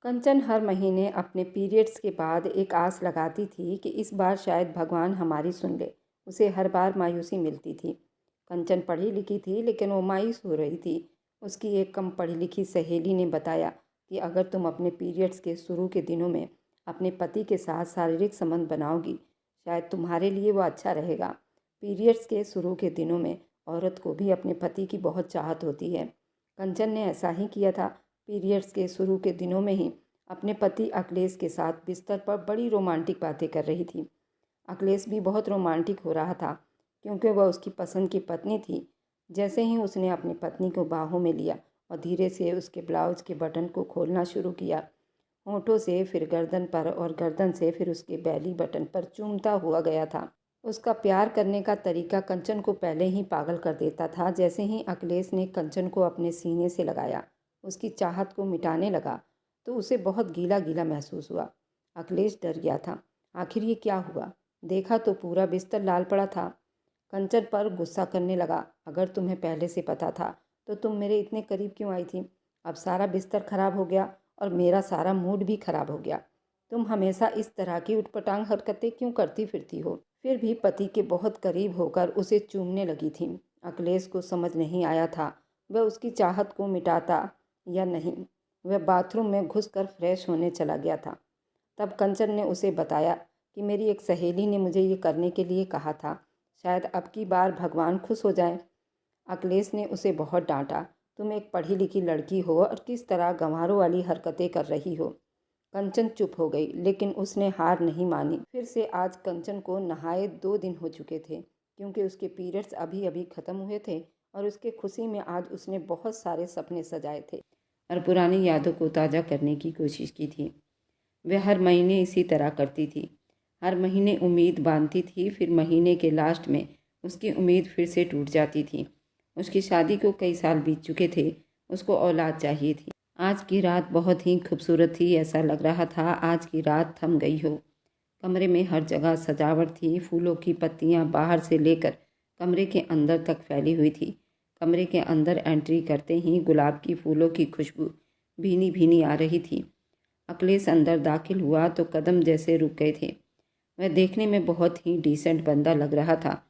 कंचन हर महीने अपने पीरियड्स के बाद एक आस लगाती थी कि इस बार शायद भगवान हमारी सुन ले। उसे हर बार मायूसी मिलती थी। कंचन पढ़ी लिखी थी लेकिन वो मायूस हो रही थी। उसकी एक कम पढ़ी लिखी सहेली ने बताया कि अगर तुम अपने पीरियड्स के शुरू के दिनों में अपने पति के साथ शारीरिक संबंध बनाओगी, शायद तुम्हारे लिए वो अच्छा रहेगा। पीरियड्स के शुरू के दिनों में औरत को भी अपने पति की बहुत चाहत होती है। कंचन ने ऐसा ही किया था। पीरियड्स के शुरू के दिनों में ही अपने पति अखिलेश के साथ बिस्तर पर बड़ी रोमांटिक बातें कर रही थी। अखिलेश भी बहुत रोमांटिक हो रहा था क्योंकि वह उसकी पसंद की पत्नी थी। जैसे ही उसने अपनी पत्नी को बाहों में लिया और धीरे से उसके ब्लाउज के बटन को खोलना शुरू किया, होठों से फिर गर्दन पर और गर्दन से फिर उसके बैली बटन पर चूमता हुआ गया था। उसका प्यार करने का तरीका कंचन को पहले ही पागल कर देता था। जैसे ही अखिलेश ने कंचन को अपने सीने से लगाया, उसकी चाहत को मिटाने लगा, तो उसे बहुत गीला गीला महसूस हुआ। अखिलेश डर गया था। आखिर ये क्या हुआ? देखा तो पूरा बिस्तर लाल पड़ा था। कंचन पर गुस्सा करने लगा। अगर तुम्हें पहले से पता था तो तुम मेरे इतने करीब क्यों आई थी? अब सारा बिस्तर खराब हो गया और मेरा सारा मूड भी खराब हो गया। तुम हमेशा इस तरह की उटपटांग हरकतें क्यों करती फिरती हो? फिर भी पति के बहुत करीब होकर उसे चूमने लगी थी। अखिलेश को समझ नहीं आया था वह उसकी चाहत को मिटाता या नहीं। वह बाथरूम में घुसकर फ्रेश होने चला गया था। तब कंचन ने उसे बताया कि मेरी एक सहेली ने मुझे ये करने के लिए कहा था। शायद अब की बार भगवान खुश हो जाए। अखिलेश ने उसे बहुत डांटा। तुम एक पढ़ी लिखी लड़की हो और किस तरह गंवारों वाली हरकतें कर रही हो। कंचन चुप हो गई लेकिन उसने हार नहीं मानी। फिर से आज कंचन को नहाए 2 दिन हो चुके थे क्योंकि उसके पीरियड्स अभी अभी ख़त्म हुए थे और उसके खुशी में आज उसने बहुत सारे सपने सजाए थे और पुरानी यादों को ताज़ा करने की कोशिश की थी। वह हर महीने इसी तरह करती थी। हर महीने उम्मीद बांधती थी, फिर महीने के लास्ट में उसकी उम्मीद फिर से टूट जाती थी। उसकी शादी को कई साल बीत चुके थे। उसको औलाद चाहिए थी। आज की रात बहुत ही खूबसूरत थी। ऐसा लग रहा था आज की रात थम गई हो। कमरे में हर जगह सजावट थी। फूलों की पत्तियां बाहर से लेकर कमरे के अंदर तक फैली हुई थी। कमरे के अंदर एंट्री करते ही गुलाब की फूलों की खुशबू भीनी भीनी आ रही थी। अखिलेश अंदर दाखिल हुआ तो कदम जैसे रुक गए थे। वह देखने में बहुत ही डिसेंट बंदा लग रहा था।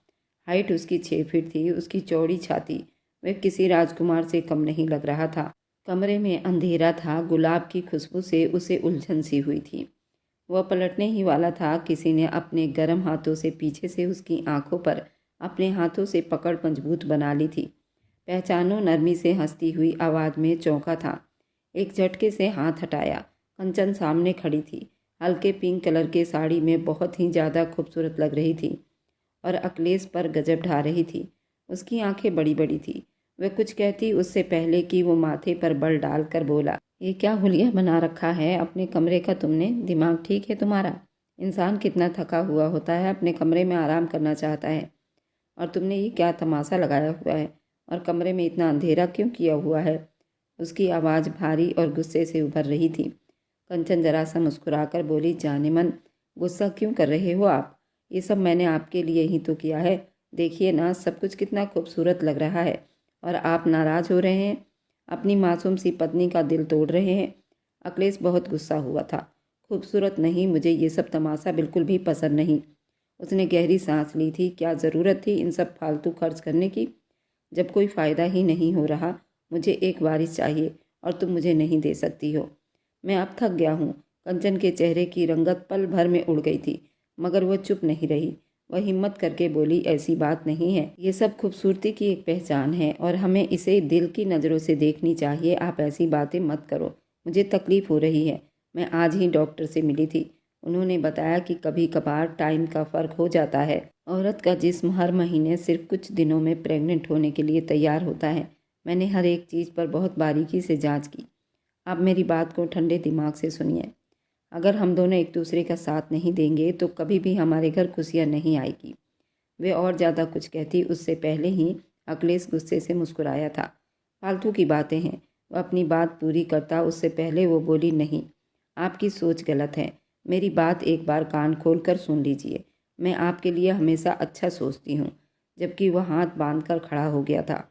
हाइट उसकी 6 फीट थी। उसकी चौड़ी छाती वह किसी राजकुमार से कम नहीं लग रहा था। कमरे में अंधेरा था। गुलाब की खुशबू से उसे उलझन सी हुई थी। वह पलटने ही वाला था। किसी ने अपने गर्म हाथों से पीछे से उसकी आंखों पर अपने हाथों से पकड़ मजबूत बना ली थी। पहचानो, नरमी से हंसती हुई आवाज़ में चौंका था। एक झटके से हाथ हटाया। कंचन सामने खड़ी थी। हल्के पिंक कलर के साड़ी में बहुत ही ज़्यादा खूबसूरत लग रही थी और अखिलेश पर गजब ढा रही थी। उसकी आंखें बड़ी बड़ी थी। वह कुछ कहती उससे पहले कि वो माथे पर बल डालकर बोला, ये क्या हुलिया बना रखा है अपने कमरे का तुमने? दिमाग ठीक है तुम्हारा? इंसान कितना थका हुआ होता है, अपने कमरे में आराम करना चाहता है, और तुमने ये क्या तमाशा लगाया हुआ है? और कमरे में इतना अंधेरा क्यों किया हुआ है? उसकी आवाज़ भारी और गुस्से से उभर रही थी। कंचन जरा सा मुस्कुराकर बोली, जाने मन, गुस्सा क्यों कर रहे हो आप? ये सब मैंने आपके लिए ही तो किया है। देखिए ना, सब कुछ कितना खूबसूरत लग रहा है और आप नाराज़ हो रहे हैं, अपनी मासूम सी पत्नी का दिल तोड़ रहे हैं। अखिलेश बहुत गुस्सा हुआ था। खूबसूरत नहीं, मुझे ये सब तमाशा बिल्कुल भी पसंद नहीं। उसने गहरी सांस ली थी। क्या ज़रूरत थी इन सब फालतू खर्च करने की, जब कोई फ़ायदा ही नहीं हो रहा? मुझे एक वारिस चाहिए और तुम मुझे नहीं दे सकती हो। मैं अब थक गया हूँ। कंचन के चेहरे की रंगत पल भर में उड़ गई थी, मगर वह चुप नहीं रही। वह हिम्मत करके बोली, ऐसी बात नहीं है। ये सब खूबसूरती की एक पहचान है और हमें इसे दिल की नज़रों से देखनी चाहिए। आप ऐसी बातें मत करो, मुझे तकलीफ़ हो रही है। मैं आज ही डॉक्टर से मिली थी। उन्होंने बताया कि कभी कभार टाइम का फ़र्क हो जाता है। औरत का जिस्म हर महीने सिर्फ कुछ दिनों में प्रेग्नेंट होने के लिए तैयार होता है। मैंने हर एक चीज़ पर बहुत बारीकी से जांच की। आप मेरी बात को ठंडे दिमाग से सुनिए। अगर हम दोनों एक दूसरे का साथ नहीं देंगे तो कभी भी हमारे घर खुशियाँ नहीं आएगी। वे और ज़्यादा कुछ कहती उससे पहले ही अखिलेश गुस्से से मुस्कुराया था। फालतू की बातें हैं। वह अपनी बात पूरी करता उससे पहले वो बोली, नहीं, आपकी सोच गलत है। मेरी बात एक बार कान खोल कर सुन लीजिए। मैं आपके लिए हमेशा अच्छा सोचती हूँ। जबकि वह हाथ बांध कर खड़ा हो गया था।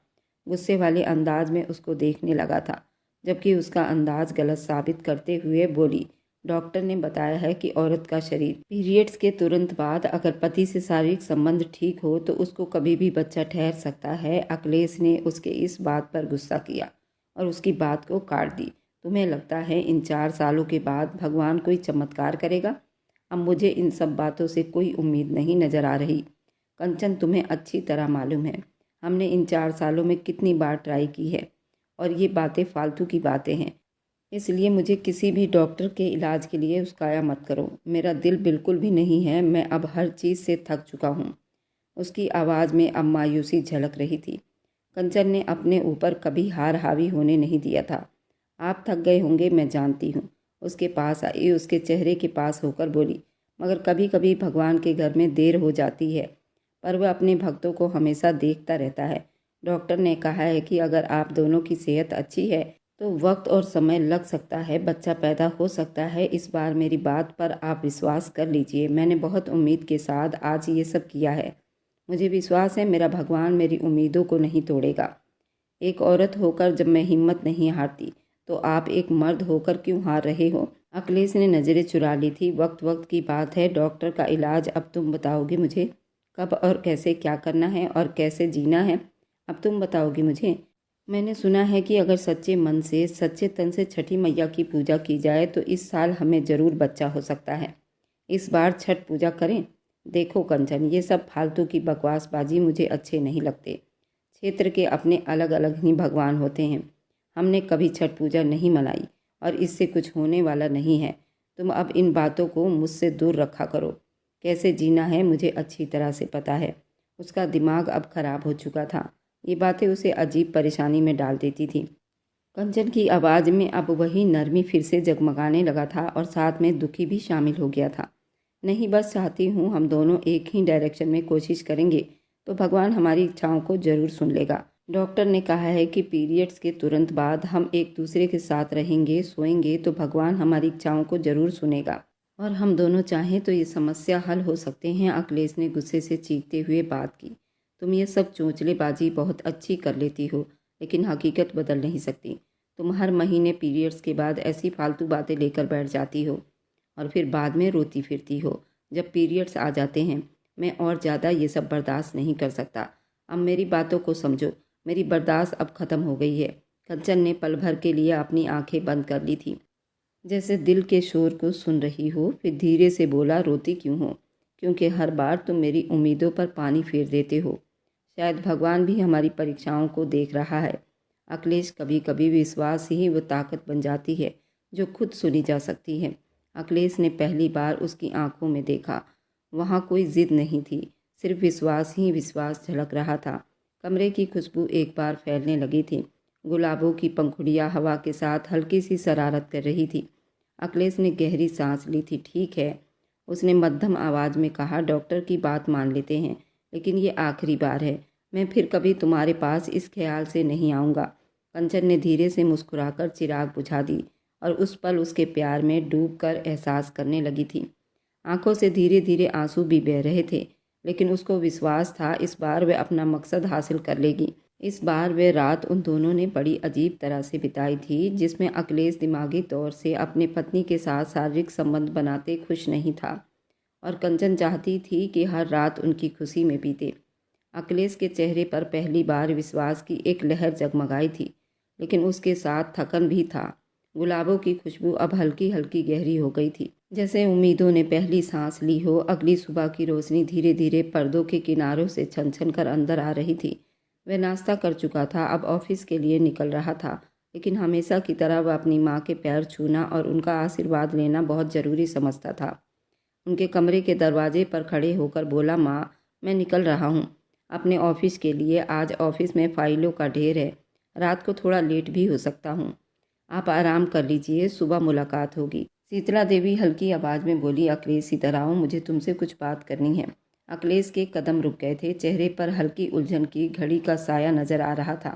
गुस्से वाले अंदाज में उसको देखने लगा था। जबकि उसका अंदाज गलत साबित करते हुए बोली, डॉक्टर ने बताया है कि औरत का शरीर पीरियड्स के तुरंत बाद अगर पति से शारीरिक संबंध ठीक हो तो उसको कभी भी बच्चा ठहर सकता है। अखिलेश ने उसके इस बात पर गुस्सा किया और उसकी बात को काट दी। तुम्हें लगता है इन 4 सालों के बाद भगवान कोई चमत्कार करेगा? अब मुझे इन सब बातों से कोई उम्मीद नहीं नजर आ रही। कंचन, तुम्हें अच्छी तरह मालूम है हमने इन 4 सालों में कितनी बार ट्राई की है और ये बातें फालतू की बातें हैं। इसलिए मुझे किसी भी डॉक्टर के इलाज के लिए उस्काया मत करो। मेरा दिल बिल्कुल भी नहीं है, मैं अब हर चीज़ से थक चुका हूँ। उसकी आवाज़ में अब मायूसी झलक रही थी। कंचन ने अपने ऊपर कभी हार हावी होने नहीं दिया था। आप थक गए होंगे, मैं जानती हूँ। उसके पास आई, उसके चेहरे के पास होकर बोली, मगर कभी कभी भगवान के घर में देर हो जाती है, पर वह अपने भक्तों को हमेशा देखता रहता है। डॉक्टर ने कहा है कि अगर आप दोनों की सेहत अच्छी है तो वक्त और समय लग सकता है, बच्चा पैदा हो सकता है। इस बार मेरी बात पर आप विश्वास कर लीजिए। मैंने बहुत उम्मीद के साथ आज ये सब किया है। मुझे विश्वास है मेरा भगवान मेरी उम्मीदों को नहीं तोड़ेगा। एक औरत होकर जब मैं हिम्मत नहीं हारती तो आप एक मर्द होकर क्यों हार रहे हो? अखिलेश ने नज़रें चुरा ली थी। वक्त वक्त की बात है, डॉक्टर का इलाज अब तुम बताओगे मुझे। कब और कैसे क्या करना है और कैसे जीना है, अब तुम बताओगी मुझे। मैंने सुना है कि अगर सच्चे मन से सच्चे तन से छठी मैया की पूजा की जाए तो इस साल हमें ज़रूर बच्चा हो सकता है। इस बार छठ पूजा करें। देखो कंचन, ये सब फालतू की बकवासबाजी मुझे अच्छे नहीं लगते। क्षेत्र के अपने अलग अलग ही भगवान होते हैं। हमने कभी छठ पूजा नहीं मनाई और इससे कुछ होने वाला नहीं है। तुम अब इन बातों को मुझसे दूर रखा करो। कैसे जीना है मुझे अच्छी तरह से पता है। उसका दिमाग अब खराब हो चुका था। ये बातें उसे अजीब परेशानी में डाल देती थी। कंचन की आवाज़ में अब वही नरमी फिर से जगमगाने लगा था और साथ में दुखी भी शामिल हो गया था। नहीं, बस चाहती हूँ हम दोनों एक ही डायरेक्शन में कोशिश करेंगे तो भगवान हमारी इच्छाओं को ज़रूर सुन लेगा। डॉक्टर ने कहा है कि पीरियड्स के तुरंत बाद हम एक दूसरे के साथ रहेंगे, सोएंगे तो भगवान हमारी इच्छाओं को ज़रूर सुनेगा और हम दोनों चाहें तो ये समस्या हल हो सकते हैं। अखिलेश ने गुस्से से चीखते हुए बात की, तुम ये सब चोंचलेबाजी बहुत अच्छी कर लेती हो लेकिन हकीकत बदल नहीं सकती। तुम हर महीने पीरियड्स के बाद ऐसी फालतू बातें लेकर बैठ जाती हो और फिर बाद में रोती फिरती हो जब पीरियड्स आ जाते हैं। मैं और ज़्यादा ये सब बर्दाश्त नहीं कर सकता। अब मेरी बातों को समझो, मेरी बर्दाश्त अब ख़त्म हो गई है। कंचन ने पल भर के लिए अपनी आंखें बंद कर ली थी, जैसे दिल के शोर को सुन रही हो। फिर धीरे से बोला, रोती क्यों हो? क्योंकि हर बार तुम मेरी उम्मीदों पर पानी फेर देते हो। शायद भगवान भी हमारी परीक्षाओं को देख रहा है। अखिलेश, कभी कभी विश्वास ही वो ताकत बन जाती है जो खुद सुनी जा सकती है। अखिलेश ने पहली बार उसकी आंखों में देखा। वहाँ कोई जिद नहीं थी, सिर्फ विश्वास ही विश्वास झलक रहा था। कमरे की खुशबू एक बार फैलने लगी थी। गुलाबों की पंखुड़ियाँ हवा के साथ हल्की सी शरारत कर रही थी। अखिलेश ने गहरी सांस ली थी। ठीक है, उसने मध्यम आवाज़ में कहा, डॉक्टर की बात मान लेते हैं लेकिन ये आखिरी बार है। मैं फिर कभी तुम्हारे पास इस ख्याल से नहीं आऊँगा। कंचन ने धीरे से मुस्कुराकर चिराग बुझा दी और उस पल उसके प्यार में डूबकर एहसास करने लगी थी। आंखों से धीरे धीरे आंसू भी बह रहे थे, लेकिन उसको विश्वास था इस बार वह अपना मकसद हासिल कर लेगी। इस बार वे रात उन दोनों ने बड़ी अजीब तरह से बिताई थी, जिसमें अखिलेश दिमागी तौर से अपने पत्नी के साथ शारीरिक संबंध बनाते खुश नहीं था और कंचन चाहती थी कि हर रात उनकी खुशी में बीते। अखिलेश के चेहरे पर पहली बार विश्वास की एक लहर जगमगाई थी, लेकिन उसके साथ थकन भी था। गुलाबों की खुशबू अब हल्की हल्की गहरी हो गई थी, जैसे उम्मीदों ने पहली सांस ली हो। अगली सुबह की रोशनी धीरे धीरे पर्दों के किनारों से छन छन कर अंदर आ रही थी। वह नाश्ता कर चुका था, अब ऑफिस के लिए निकल रहा था, लेकिन हमेशा की तरह वह अपनी माँ के पैर छूना और उनका आशीर्वाद लेना बहुत ज़रूरी समझता था। उनके कमरे के दरवाजे पर खड़े होकर बोला, माँ, मैं निकल रहा हूँ अपने ऑफिस के लिए। आज ऑफिस में फाइलों का ढेर है, रात को थोड़ा लेट भी हो सकता हूँ। आप आराम कर लीजिए, सुबह मुलाकात होगी। शीतला देवी हल्की आवाज़ में बोली, अखिलेश इधर आओ, मुझे तुमसे कुछ बात करनी है। अखिलेश के कदम रुक गए थे। चेहरे पर हल्की उलझन की घड़ी का साया नजर आ रहा था।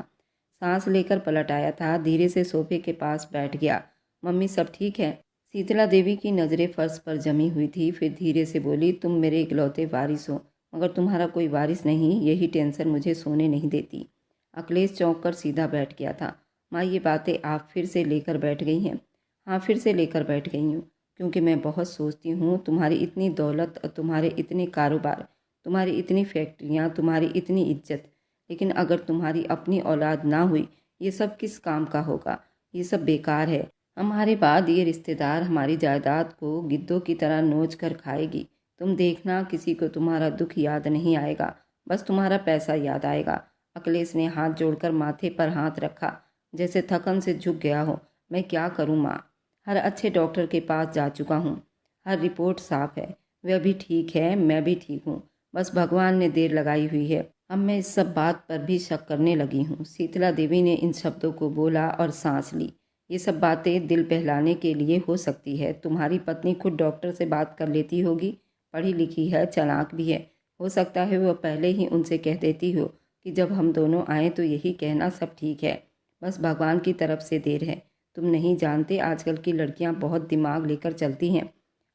सांस लेकर पलट आया था, धीरे से सोफे के पास बैठ गया। मम्मी, सब ठीक है? शीतला देवी की नज़रें फर्श पर जमी हुई थी, फिर धीरे से बोली, तुम मेरे इकलौते वारिस हो, मगर तुम्हारा कोई वारिस नहीं। यही टेंशन मुझे सोने नहीं देती। अखिलेश चौंक कर सीधा बैठ गया था। माँ, ये बातें आप फिर से लेकर बैठ गई हैं? हाँ, फिर से लेकर बैठ गई हूँ, क्योंकि मैं बहुत सोचती हूँ तुम्हारी इतनी दौलत और तुम्हारे इतने कारोबार, तुम्हारी इतनी फैक्ट्रियाँ, तुम्हारी इतनी इज्जत, लेकिन अगर तुम्हारी अपनी औलाद ना हुई, ये सब किस काम का होगा? ये सब बेकार है। हमारे बाद ये रिश्तेदार हमारी जायदाद को गिद्धों की तरह नोच कर खाएगी। तुम देखना, किसी को तुम्हारा दुख याद नहीं आएगा, बस तुम्हारा पैसा याद आएगा। अखिलेश ने हाथ जोड़कर माथे पर हाथ रखा, जैसे थकन से झुक गया हो। मैं क्या करूं माँ? हर अच्छे डॉक्टर के पास जा चुका हूँ, हर रिपोर्ट साफ है, वह भी ठीक है, मैं भी ठीक हूँ, बस भगवान ने देर लगाई हुई है। अब मैं इस सब बात पर भी शक करने लगी हूँ। शीतला देवी ने इन शब्दों को बोला और सांस ली। ये सब बातें दिल बहलाने के लिए हो सकती है। तुम्हारी पत्नी खुद डॉक्टर से बात कर लेती होगी, पढ़ी लिखी है, चालाक भी है। हो सकता है वह पहले ही उनसे कह देती हो कि जब हम दोनों आए तो यही कहना सब ठीक है, बस भगवान की तरफ से देर है। तुम नहीं जानते, आजकल की लड़कियां बहुत दिमाग लेकर चलती हैं।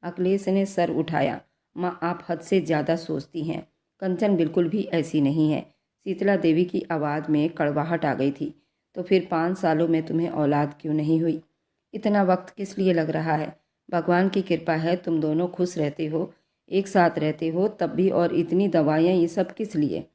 अखिलेश ने सर उठाया। माँ, आप हद से ज़्यादा सोचती हैं। कंचन बिल्कुल भी ऐसी नहीं है। शीतला देवी की आवाज़ में कड़वाहट आ गई थी। तो फिर 5 सालों में तुम्हें औलाद क्यों नहीं हुई? इतना वक्त किस लिए लग रहा है? भगवान की कृपा है, तुम दोनों खुश रहते हो, एक साथ रहते हो तब भी, और इतनी दवाइयाँ, ये सब किस लिए?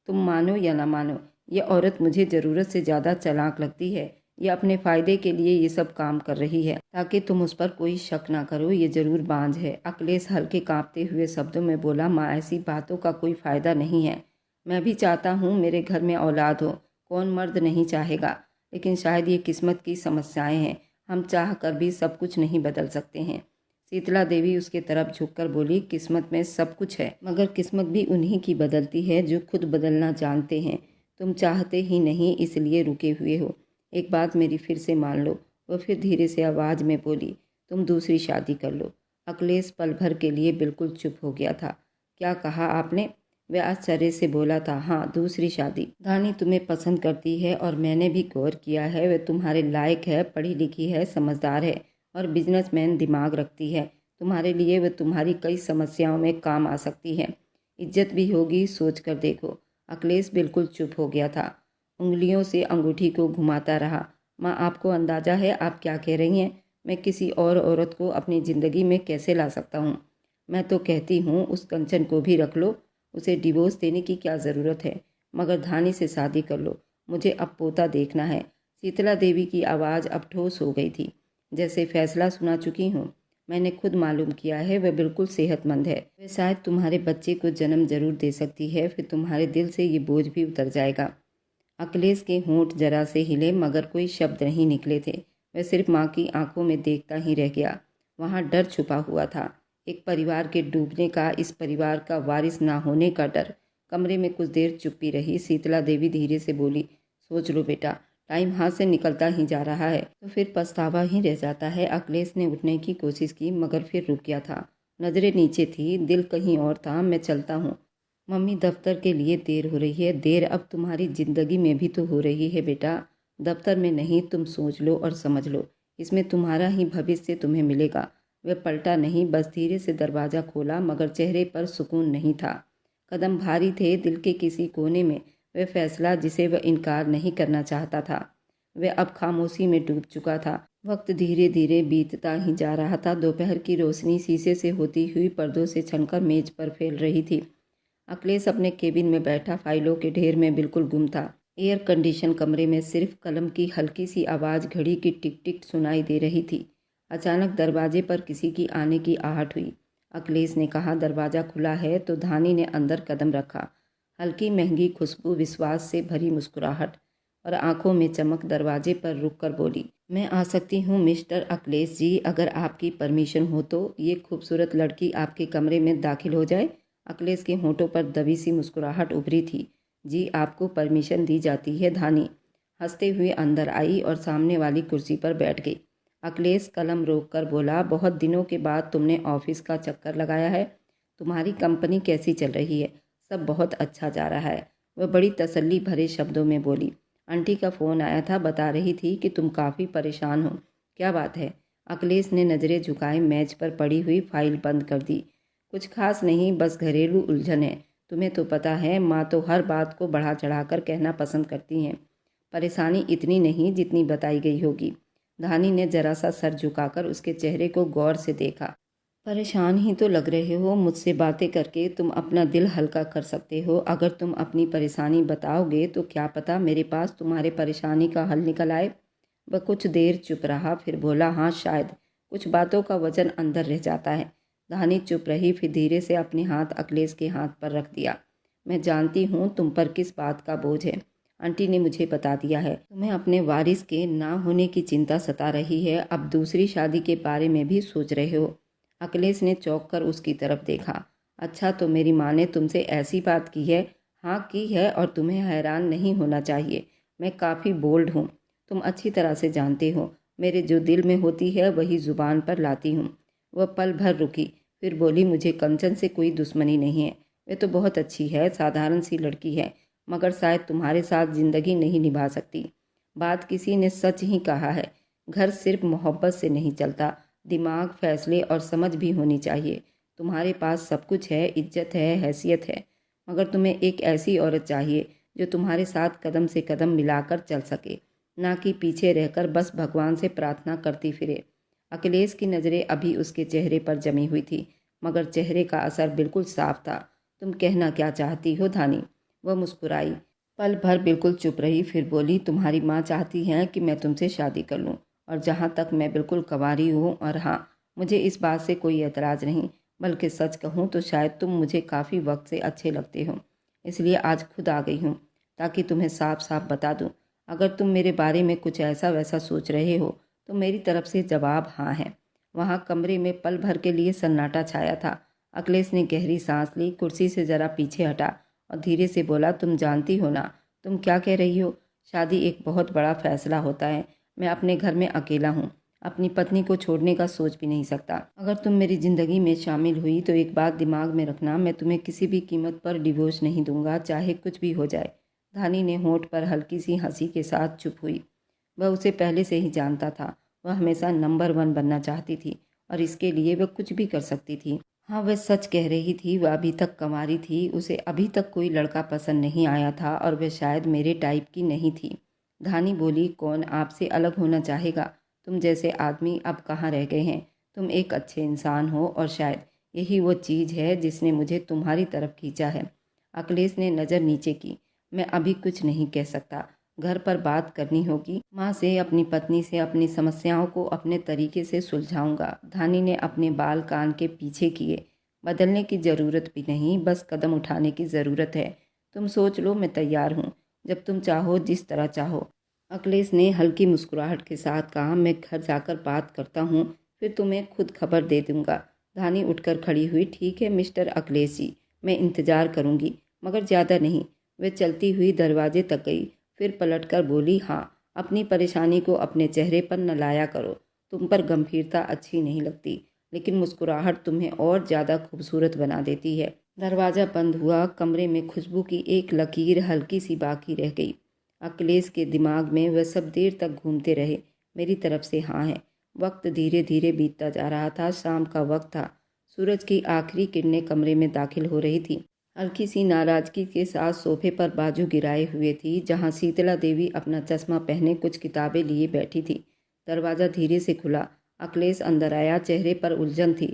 तुम मानो या ना मानो, ये औरत मुझे ज़रूरत से ज़्यादा चालाक लगती है। ये अपने फ़ायदे के लिए ये सब काम कर रही है, ताकि तुम उस पर कोई शक ना करो। ये ज़रूर बांझ है। अखिलेश हल्के कांपते हुए शब्दों में बोला, माँ, ऐसी बातों का कोई फ़ायदा नहीं है। मैं भी चाहता हूँ मेरे घर में औलाद हो, कौन मर्द नहीं चाहेगा, लेकिन शायद ये किस्मत की समस्याएं हैं। हम चाह कर भी सब कुछ नहीं बदल सकते हैं। शीतला देवी उसके तरफ झुककर बोली, किस्मत में सब कुछ है, मगर किस्मत भी उन्हीं की बदलती है जो खुद बदलना जानते हैं। तुम चाहते ही नहीं, इसलिए रुके हुए हो। एक बात मेरी फिर से मान लो। वह फिर धीरे से आवाज़ में बोली, तुम दूसरी शादी कर लो। अखिलेश पल भर के लिए बिल्कुल चुप हो गया था। क्या कहा आपने? वह आश्चर्य से बोला था, हाँ, दूसरी शादी। धानी तुम्हें पसंद करती है और मैंने भी गौर किया है। वह तुम्हारे लायक है, पढ़ी लिखी है, समझदार है और बिजनेसमैन दिमाग रखती है। तुम्हारे लिए वह तुम्हारी कई समस्याओं में काम आ सकती है। इज्जत भी होगी, सोच कर देखो। अखिलेश बिल्कुल चुप हो गया था, उंगलियों से अंगूठी को घुमाता रहा। माँ, आपको अंदाजा है आप क्या कह रही हैं? मैं किसी और औरत को अपनी ज़िंदगी में कैसे ला सकता हूँ? मैं तो कहती हूँ उस कंचन को भी रख लो, उसे डिवोर्स देने की क्या ज़रूरत है, मगर धानी से शादी कर लो। मुझे अब पोता देखना है। शीतला देवी की आवाज़ अब ठोस हो गई थी, जैसे फैसला सुना चुकी हूँ। मैंने खुद मालूम किया है, वह बिल्कुल सेहतमंद है। वह शायद तुम्हारे बच्चे को जन्म जरूर दे सकती है, फिर तुम्हारे दिल से ये बोझ भी उतर जाएगा। अखिलेश के होंठ जरा से हिले, मगर कोई शब्द नहीं निकले थे। वह सिर्फ माँ की आंखों में देखता ही रह गया। वहाँ डर छुपा हुआ था, एक परिवार के डूबने का, इस परिवार का वारिस ना होने का डर। कमरे में कुछ देर चुप्पी रही। शीतला देवी धीरे से बोली, सोच लो बेटा, टाइम हाथ से निकलता ही जा रहा है, तो फिर पछतावा ही रह जाता है। अखिलेश ने उठने की कोशिश की, मगर फिर रुक गया था। नजरें नीचे थी, दिल कहीं और था। मैं चलता हूँ। मम्मी, दफ्तर के लिए देर हो रही है। देर अब तुम्हारी ज़िंदगी में भी तो हो रही है बेटा। दफ्तर में नहीं, तुम सोच लो और समझ लो, इसमें तुम्हारा ही भविष्य तुम्हें मिलेगा। वह पलटा नहीं, बस धीरे से दरवाज़ा खोला, मगर चेहरे पर सुकून नहीं था। कदम भारी थे। दिल के किसी कोने में वह फैसला जिसे वह इनकार नहीं करना चाहता था, वह अब खामोशी में डूब चुका था। वक्त धीरे धीरे बीतता ही जा रहा था। दोपहर की रोशनी शीशे से होती हुई पर्दों से छनकर मेज पर फैल रही थी। अखिलेश अपने केबिन में बैठा फाइलों के ढेर में बिल्कुल गुम था। एयर कंडीशन कमरे में सिर्फ कलम की हल्की सी आवाज़ घड़ी की टिक टिक सुनाई दे रही थी। अचानक दरवाजे पर किसी की आने की आहट हुई। अखिलेश ने कहा, दरवाज़ा खुला है? तो धानी ने अंदर कदम रखा। हल्की महंगी खुशबू, विश्वास से भरी मुस्कुराहट और आंखों में चमक। दरवाजे पर रुक कर बोली, मैं आ सकती हूँ मिस्टर अखिलेश जी? अगर आपकी परमिशन हो तो ये खूबसूरत लड़की आपके कमरे में दाखिल हो जाए। अखिलेश के होंठों पर दबी सी मुस्कुराहट उभरी थी। जी, आपको परमिशन दी जाती है। धानी हंसते हुए अंदर आई और सामने वाली कुर्सी पर बैठ गई। अखिलेश कलम रोक कर बोला, बहुत दिनों के बाद तुमने ऑफिस का चक्कर लगाया है। तुम्हारी कंपनी कैसी चल रही है? सब बहुत अच्छा जा रहा है, वह बड़ी तसल्ली भरे शब्दों में बोली। आंटी का फ़ोन आया था, बता रही थी कि तुम काफ़ी परेशान हो। क्या बात है? अखिलेश ने नज़रें झुकाए मेज पर पड़ी हुई फाइल बंद कर दी। कुछ खास नहीं, बस घरेलू उलझन है। तुम्हें तो पता है, माँ तो हर बात को बढ़ा चढ़ा कर कहना पसंद करती हैं। परेशानी इतनी नहीं जितनी बताई गई होगी। धानी ने जरा सा सर झुकाकर उसके चेहरे को गौर से देखा। परेशान ही तो लग रहे हो, मुझसे बातें करके तुम अपना दिल हल्का कर सकते हो। अगर तुम अपनी परेशानी बताओगे तो क्या पता मेरे पास तुम्हारे परेशानी का हल निकल आए। वह कुछ देर चुप रहा, फिर बोला, हाँ शायद कुछ बातों का वजन अंदर रह जाता है। धानी चुप रही, फिर धीरे से अपने हाथ अखिलेश के हाथ पर रख दिया। मैं जानती हूँ तुम पर किस बात का बोझ है। आंटी ने मुझे बता दिया है तुम्हें अपने वारिस के ना होने की चिंता सता रही है। अब दूसरी शादी के बारे में भी सोच रहे हो। अखिलेश ने चौंक कर उसकी तरफ देखा। अच्छा, तो मेरी माँ ने तुमसे ऐसी बात की है? हाँ की है, और तुम्हें हैरान नहीं होना चाहिए। मैं काफ़ी बोल्ड हूँ, तुम अच्छी तरह से जानते हो। मेरे जो दिल में होती है वही ज़ुबान पर लाती हूँ। वह पल भर रुकी, फिर बोली, मुझे कंचन से कोई दुश्मनी नहीं है। वह तो बहुत अच्छी है, साधारण सी लड़की है, मगर शायद तुम्हारे साथ ज़िंदगी नहीं निभा सकती। बात किसी ने सच ही कहा है। घर सिर्फ मोहब्बत से नहीं चलता, दिमाग, फैसले और समझ भी होनी चाहिए। तुम्हारे पास सब कुछ है, इज्जत है, हैसियत है, मगर तुम्हें एक ऐसी औरत चाहिए जो तुम्हारे साथ कदम से कदम मिलाकर चल सके, ना कि पीछे रहकर बस भगवान से प्रार्थना करती फिरे। अखिलेश की नज़रें अभी उसके चेहरे पर जमी हुई थी, मगर चेहरे का असर बिल्कुल साफ था। तुम कहना क्या चाहती हो धानी? वह मुस्कुराई, पल भर बिल्कुल चुप रही, फिर बोली, तुम्हारी माँ चाहती है कि मैं तुमसे शादी कर लूँ, और जहाँ तक मैं बिल्कुल कंवारी हूँ, और हाँ, मुझे इस बात से कोई एतराज़ नहीं, बल्कि सच कहूँ तो शायद तुम मुझे काफ़ी वक्त से अच्छे लगते हो, इसलिए आज खुद आ गई हूँ ताकि तुम्हें साफ साफ बता दूँ। अगर तुम मेरे बारे में कुछ ऐसा वैसा सोच रहे हो तो मेरी तरफ से जवाब हाँ है। वहाँ कमरे में पल भर के लिए सन्नाटा छाया था। अखिलेश ने गहरी सांस ली, कुर्सी से ज़रा पीछे हटा और धीरे से बोला, तुम जानती हो ना तुम क्या कह रही हो? शादी एक बहुत बड़ा फैसला होता है। मैं अपने घर में अकेला हूँ, अपनी पत्नी को छोड़ने का सोच भी नहीं सकता। अगर तुम मेरी ज़िंदगी में शामिल हुई तो एक बात दिमाग में रखना, मैं तुम्हें किसी भी कीमत पर डिवोर्स नहीं दूंगा, चाहे कुछ भी हो जाए। धानी ने होंठ पर हल्की सी हंसी के साथ चुप हुई। वह उसे पहले से ही जानता था। वह हमेशा नंबर 1 बनना चाहती थी और इसके लिए वह कुछ भी कर सकती थी। हाँ, वह सच कह रही थी। वह अभी तक कंवारी थी, उसे अभी तक कोई लड़का पसंद नहीं आया था और वह शायद मेरे टाइप की नहीं थी। धानी बोली, कौन आपसे अलग होना चाहेगा? तुम जैसे आदमी अब कहाँ रह गए हैं। तुम एक अच्छे इंसान हो और शायद यही वो चीज़ है जिसने मुझे तुम्हारी तरफ खींचा है। अखिलेश ने नज़र नीचे की। मैं अभी कुछ नहीं कह सकता, घर पर बात करनी होगी। माँ से, अपनी पत्नी से, अपनी समस्याओं को अपने तरीके से सुलझाऊंगा। धानी ने अपने बाल कान के पीछे किए। बदलने की ज़रूरत भी नहीं, बस कदम उठाने की ज़रूरत है। तुम सोच लो, मैं तैयार हूँ, जब तुम चाहो, जिस तरह चाहो। अखिलेश ने हल्की मुस्कुराहट के साथ कहा, मैं घर जाकर बात करता हूँ, फिर तुम्हें खुद खबर दे दूंगा। धानी उठकर खड़ी हुई, ठीक है मिस्टर अखिलेश जी, मैं इंतज़ार करूँगी, मगर ज़्यादा नहीं। वह चलती हुई दरवाजे तक गई, फिर पलटकर बोली, हाँ, अपनी परेशानी को अपने चेहरे पर न लाया करो। तुम पर गंभीरता अच्छी नहीं लगती, लेकिन मुस्कुराहट तुम्हें और ज़्यादा खूबसूरत बना देती है। दरवाज़ा बंद हुआ। कमरे में खुशबू की एक लकीर हल्की सी बाकी रह गई। अखिलेश के दिमाग में वह सब देर तक घूमते रहे, मेरी तरफ से हाँ है। वक्त धीरे धीरे बीतता जा रहा था। शाम का वक्त था। सूरज की आखिरी किरणें कमरे में दाखिल हो रही थी। हल्की सी नाराजगी के साथ सोफे पर बाजू गिराए हुए थी, जहां शीतला देवी अपना चश्मा पहने कुछ किताबें लिए बैठी थी। दरवाज़ा धीरे से खुला। अखिलेश अंदर आया। चेहरे पर उलझन थी,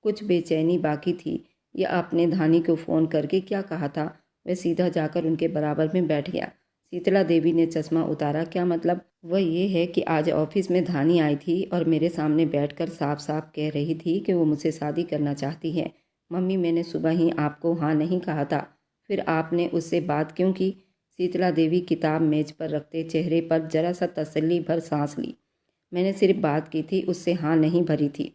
कुछ बेचैनी बाकी थी। यह आपने धानी को फ़ोन करके क्या कहा था? वह सीधा जाकर उनके बराबर में बैठ गया। शीतला देवी ने चश्मा उतारा। क्या मतलब? वह ये है कि आज ऑफिस में धानी आई थी और मेरे सामने बैठकर साफ साफ कह रही थी कि वो मुझसे शादी करना चाहती है। मम्मी, मैंने सुबह ही आपको हाँ नहीं कहा था, फिर आपने उससे बात क्यों की? शीतला देवी किताब मेज पर रखते चेहरे पर जरा सा तसल्ली भर सांस ली। मैंने सिर्फ बात की थी, उससे हाँ नहीं भरी थी।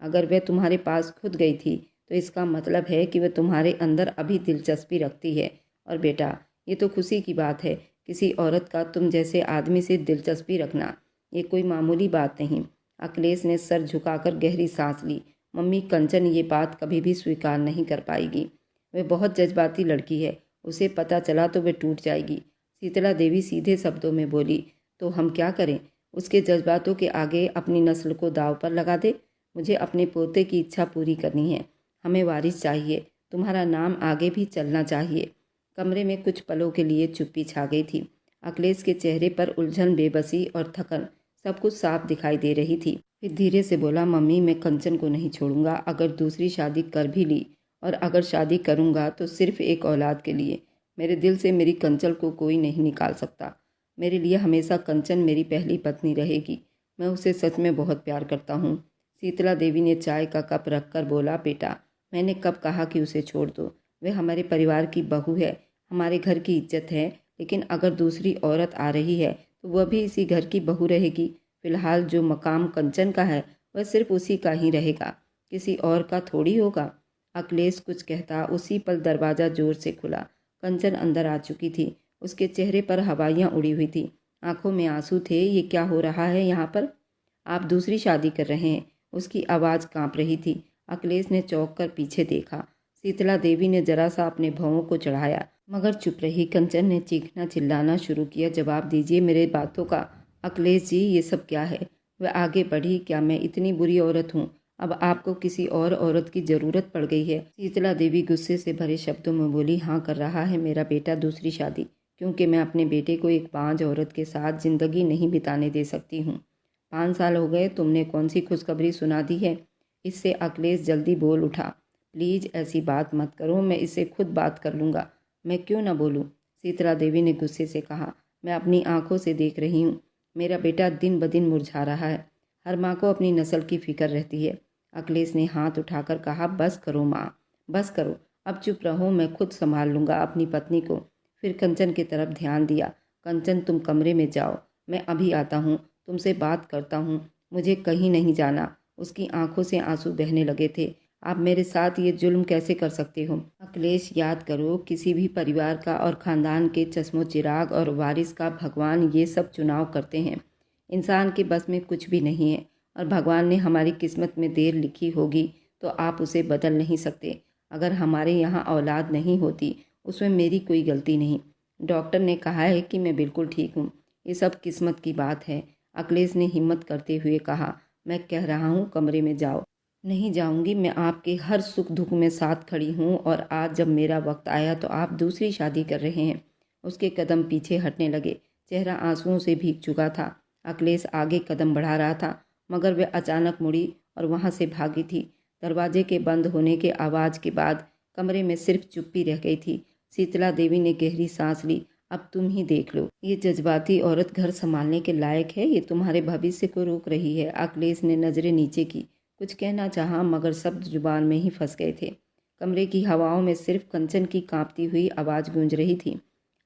अगर वह तुम्हारे पास खुद गई थी तो इसका मतलब है कि वह तुम्हारे अंदर अभी दिलचस्पी रखती है। और बेटा, ये तो खुशी की बात है, किसी औरत का तुम जैसे आदमी से दिलचस्पी रखना, ये कोई मामूली बात नहीं। अखिलेश ने सर झुकाकर गहरी सांस ली। मम्मी, कंचन ये बात कभी भी स्वीकार नहीं कर पाएगी। वह बहुत जज्बाती लड़की है, उसे पता चला तो वह टूट जाएगी। शीतला देवी सीधे शब्दों में बोली, तो हम क्या करें? उसके जज्बातों के आगे अपनी नस्ल को दाव पर लगा दे? मुझे अपने पोते की इच्छा पूरी करनी है। हमें वारिस चाहिए, तुम्हारा नाम आगे भी चलना चाहिए। कमरे में कुछ पलों के लिए चुप्पी छा गई थी। अखिलेश के चेहरे पर उलझन, बेबसी और थकन सब कुछ साफ दिखाई दे रही थी। फिर धीरे से बोला, मम्मी मैं कंचन को नहीं छोड़ूंगा। अगर दूसरी शादी कर भी ली और अगर शादी करूंगा तो सिर्फ एक औलाद के लिए। मेरे दिल से मेरी कंचन को कोई नहीं निकाल सकता। मेरे लिए हमेशा कंचन मेरी पहली पत्नी रहेगी। मैं उसे सच में बहुत प्यार करता हूँ। शीतला देवी ने चाय का कप रखकर बोला, बेटा मैंने कब कहा कि उसे छोड़ दो। वह हमारे परिवार की बहू है, हमारे घर की इज्जत है। लेकिन अगर दूसरी औरत आ रही है तो वह भी इसी घर की बहू रहेगी। फिलहाल जो मकाम कंचन का है वह सिर्फ उसी का ही रहेगा, किसी और का थोड़ी होगा। अखिलेश कुछ कहता, उसी पल दरवाज़ा जोर से खुला। कंचन अंदर आ चुकी थी। उसके चेहरे पर हवाइयाँ उड़ी हुई थी, आंखों में आंसू थे। ये क्या हो रहा है यहाँ पर? आप दूसरी शादी कर रहे हैं? उसकी आवाज़ कांप रही थी। अखिलेश ने चौंक कर पीछे देखा। शीतला देवी ने जरा सा अपने भौं को चढ़ाया मगर चुप रही। कंचन ने चीखना चिल्लाना शुरू किया, जवाब दीजिए मेरे बातों का। अखिलेश जी ये सब क्या है? वह आगे बढ़ी, क्या मैं इतनी बुरी औरत हूँ? अब आपको किसी और औरत की ज़रूरत पड़ गई है? शीतला देवी गुस्से से भरे शब्दों में बोली, हाँ कर रहा है मेरा बेटा दूसरी शादी, क्योंकि मैं अपने बेटे को एक बांझ औरत के साथ ज़िंदगी नहीं बिताने दे सकती हूँ। 5 साल हो गए, तुमने कौन सी खुशखबरी सुना दी है? इससे अखिलेश जल्दी बोल उठा, प्लीज़ ऐसी बात मत करो, मैं इससे खुद बात कर लूँगा। मैं क्यों ना बोलूँ? शीतला देवी ने गुस्से से कहा, मैं अपनी आंखों से देख रही हूँ, मेरा बेटा दिन ब दिन मुरझा रहा है। हर माँ को अपनी नस्ल की फिक्र रहती है। अखिलेश ने हाथ उठाकर कहा, बस करो माँ, बस करो, अब चुप रहो, मैं खुद संभाल लूँगा अपनी पत्नी को। फिर कंचन की तरफ ध्यान दिया। कंचन तुम कमरे में जाओ, मैं अभी आता हूँ, तुमसे बात करता हूँ, मुझे कहीं नहीं जाना। उसकी आंखों से आंसू बहने लगे थे। आप मेरे साथ ये जुल्म कैसे कर सकते हो? अखिलेश याद करो, किसी भी परिवार का और ख़ानदान के चश्मो चिराग और वारिस का भगवान ये सब चुनाव करते हैं। इंसान के बस में कुछ भी नहीं है और भगवान ने हमारी किस्मत में देर लिखी होगी तो आप उसे बदल नहीं सकते। अगर हमारे यहाँ औलाद नहीं होती उसमें मेरी कोई गलती नहीं। डॉक्टर ने कहा है कि मैं बिल्कुल ठीक हूँ, ये सब किस्मत की बात है। अखिलेश ने हिम्मत करते हुए कहा, मैं कह रहा हूँ कमरे में जाओ। नहीं जाऊंगी, मैं आपके हर सुख दुख में साथ खड़ी हूँ और आज जब मेरा वक्त आया तो आप दूसरी शादी कर रहे हैं। उसके कदम पीछे हटने लगे, चेहरा आंसुओं से भीग चुका था। अखिलेश आगे कदम बढ़ा रहा था मगर वह अचानक मुड़ी और वहाँ से भागी थी। दरवाजे के बंद होने के आवाज़ के बाद कमरे में सिर्फ चुप्पी रह गई थी। शीतला देवी ने गहरी सांस ली, अब तुम ही देख लो, ये जज्बाती औरत घर संभालने के लायक है? ये तुम्हारे भविष्य को रोक रही है। अखिलेश ने नज़रें नीचे की, कुछ कहना चाहा मगर शब्द जुबान में ही फंस गए थे। कमरे की हवाओं में सिर्फ कंचन की कांपती हुई आवाज़ गूंज रही थी,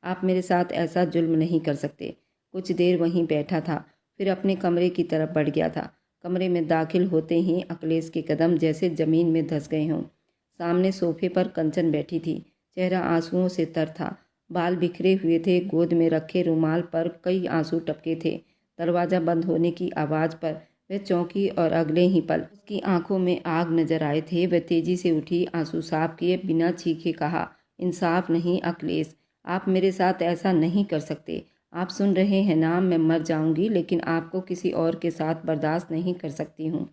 आप मेरे साथ ऐसा जुल्म नहीं कर सकते। कुछ देर वहीं बैठा था, फिर अपने कमरे की तरफ बढ़ गया था। कमरे में दाखिल होते ही अखिलेश के कदम जैसे ज़मीन में धंस गए हों। सामने सोफे पर कंचन बैठी थी, चेहरा आंसुओं से तर था, बाल बिखरे हुए थे, गोद में रखे रुमाल पर कई आंसू टपके थे। दरवाज़ा बंद होने की आवाज़ पर वह चौंकी और अगले ही पल उसकी आंखों में आग नजर आए थे। वह तेजी से उठी, आंसू साफ किए बिना चीखे कहा, इंसाफ नहीं अखिलेश, आप मेरे साथ ऐसा नहीं कर सकते। आप सुन रहे हैं ना, मैं मर जाऊंगी लेकिन आपको किसी और के साथ बर्दाश्त नहीं कर सकती हूँ।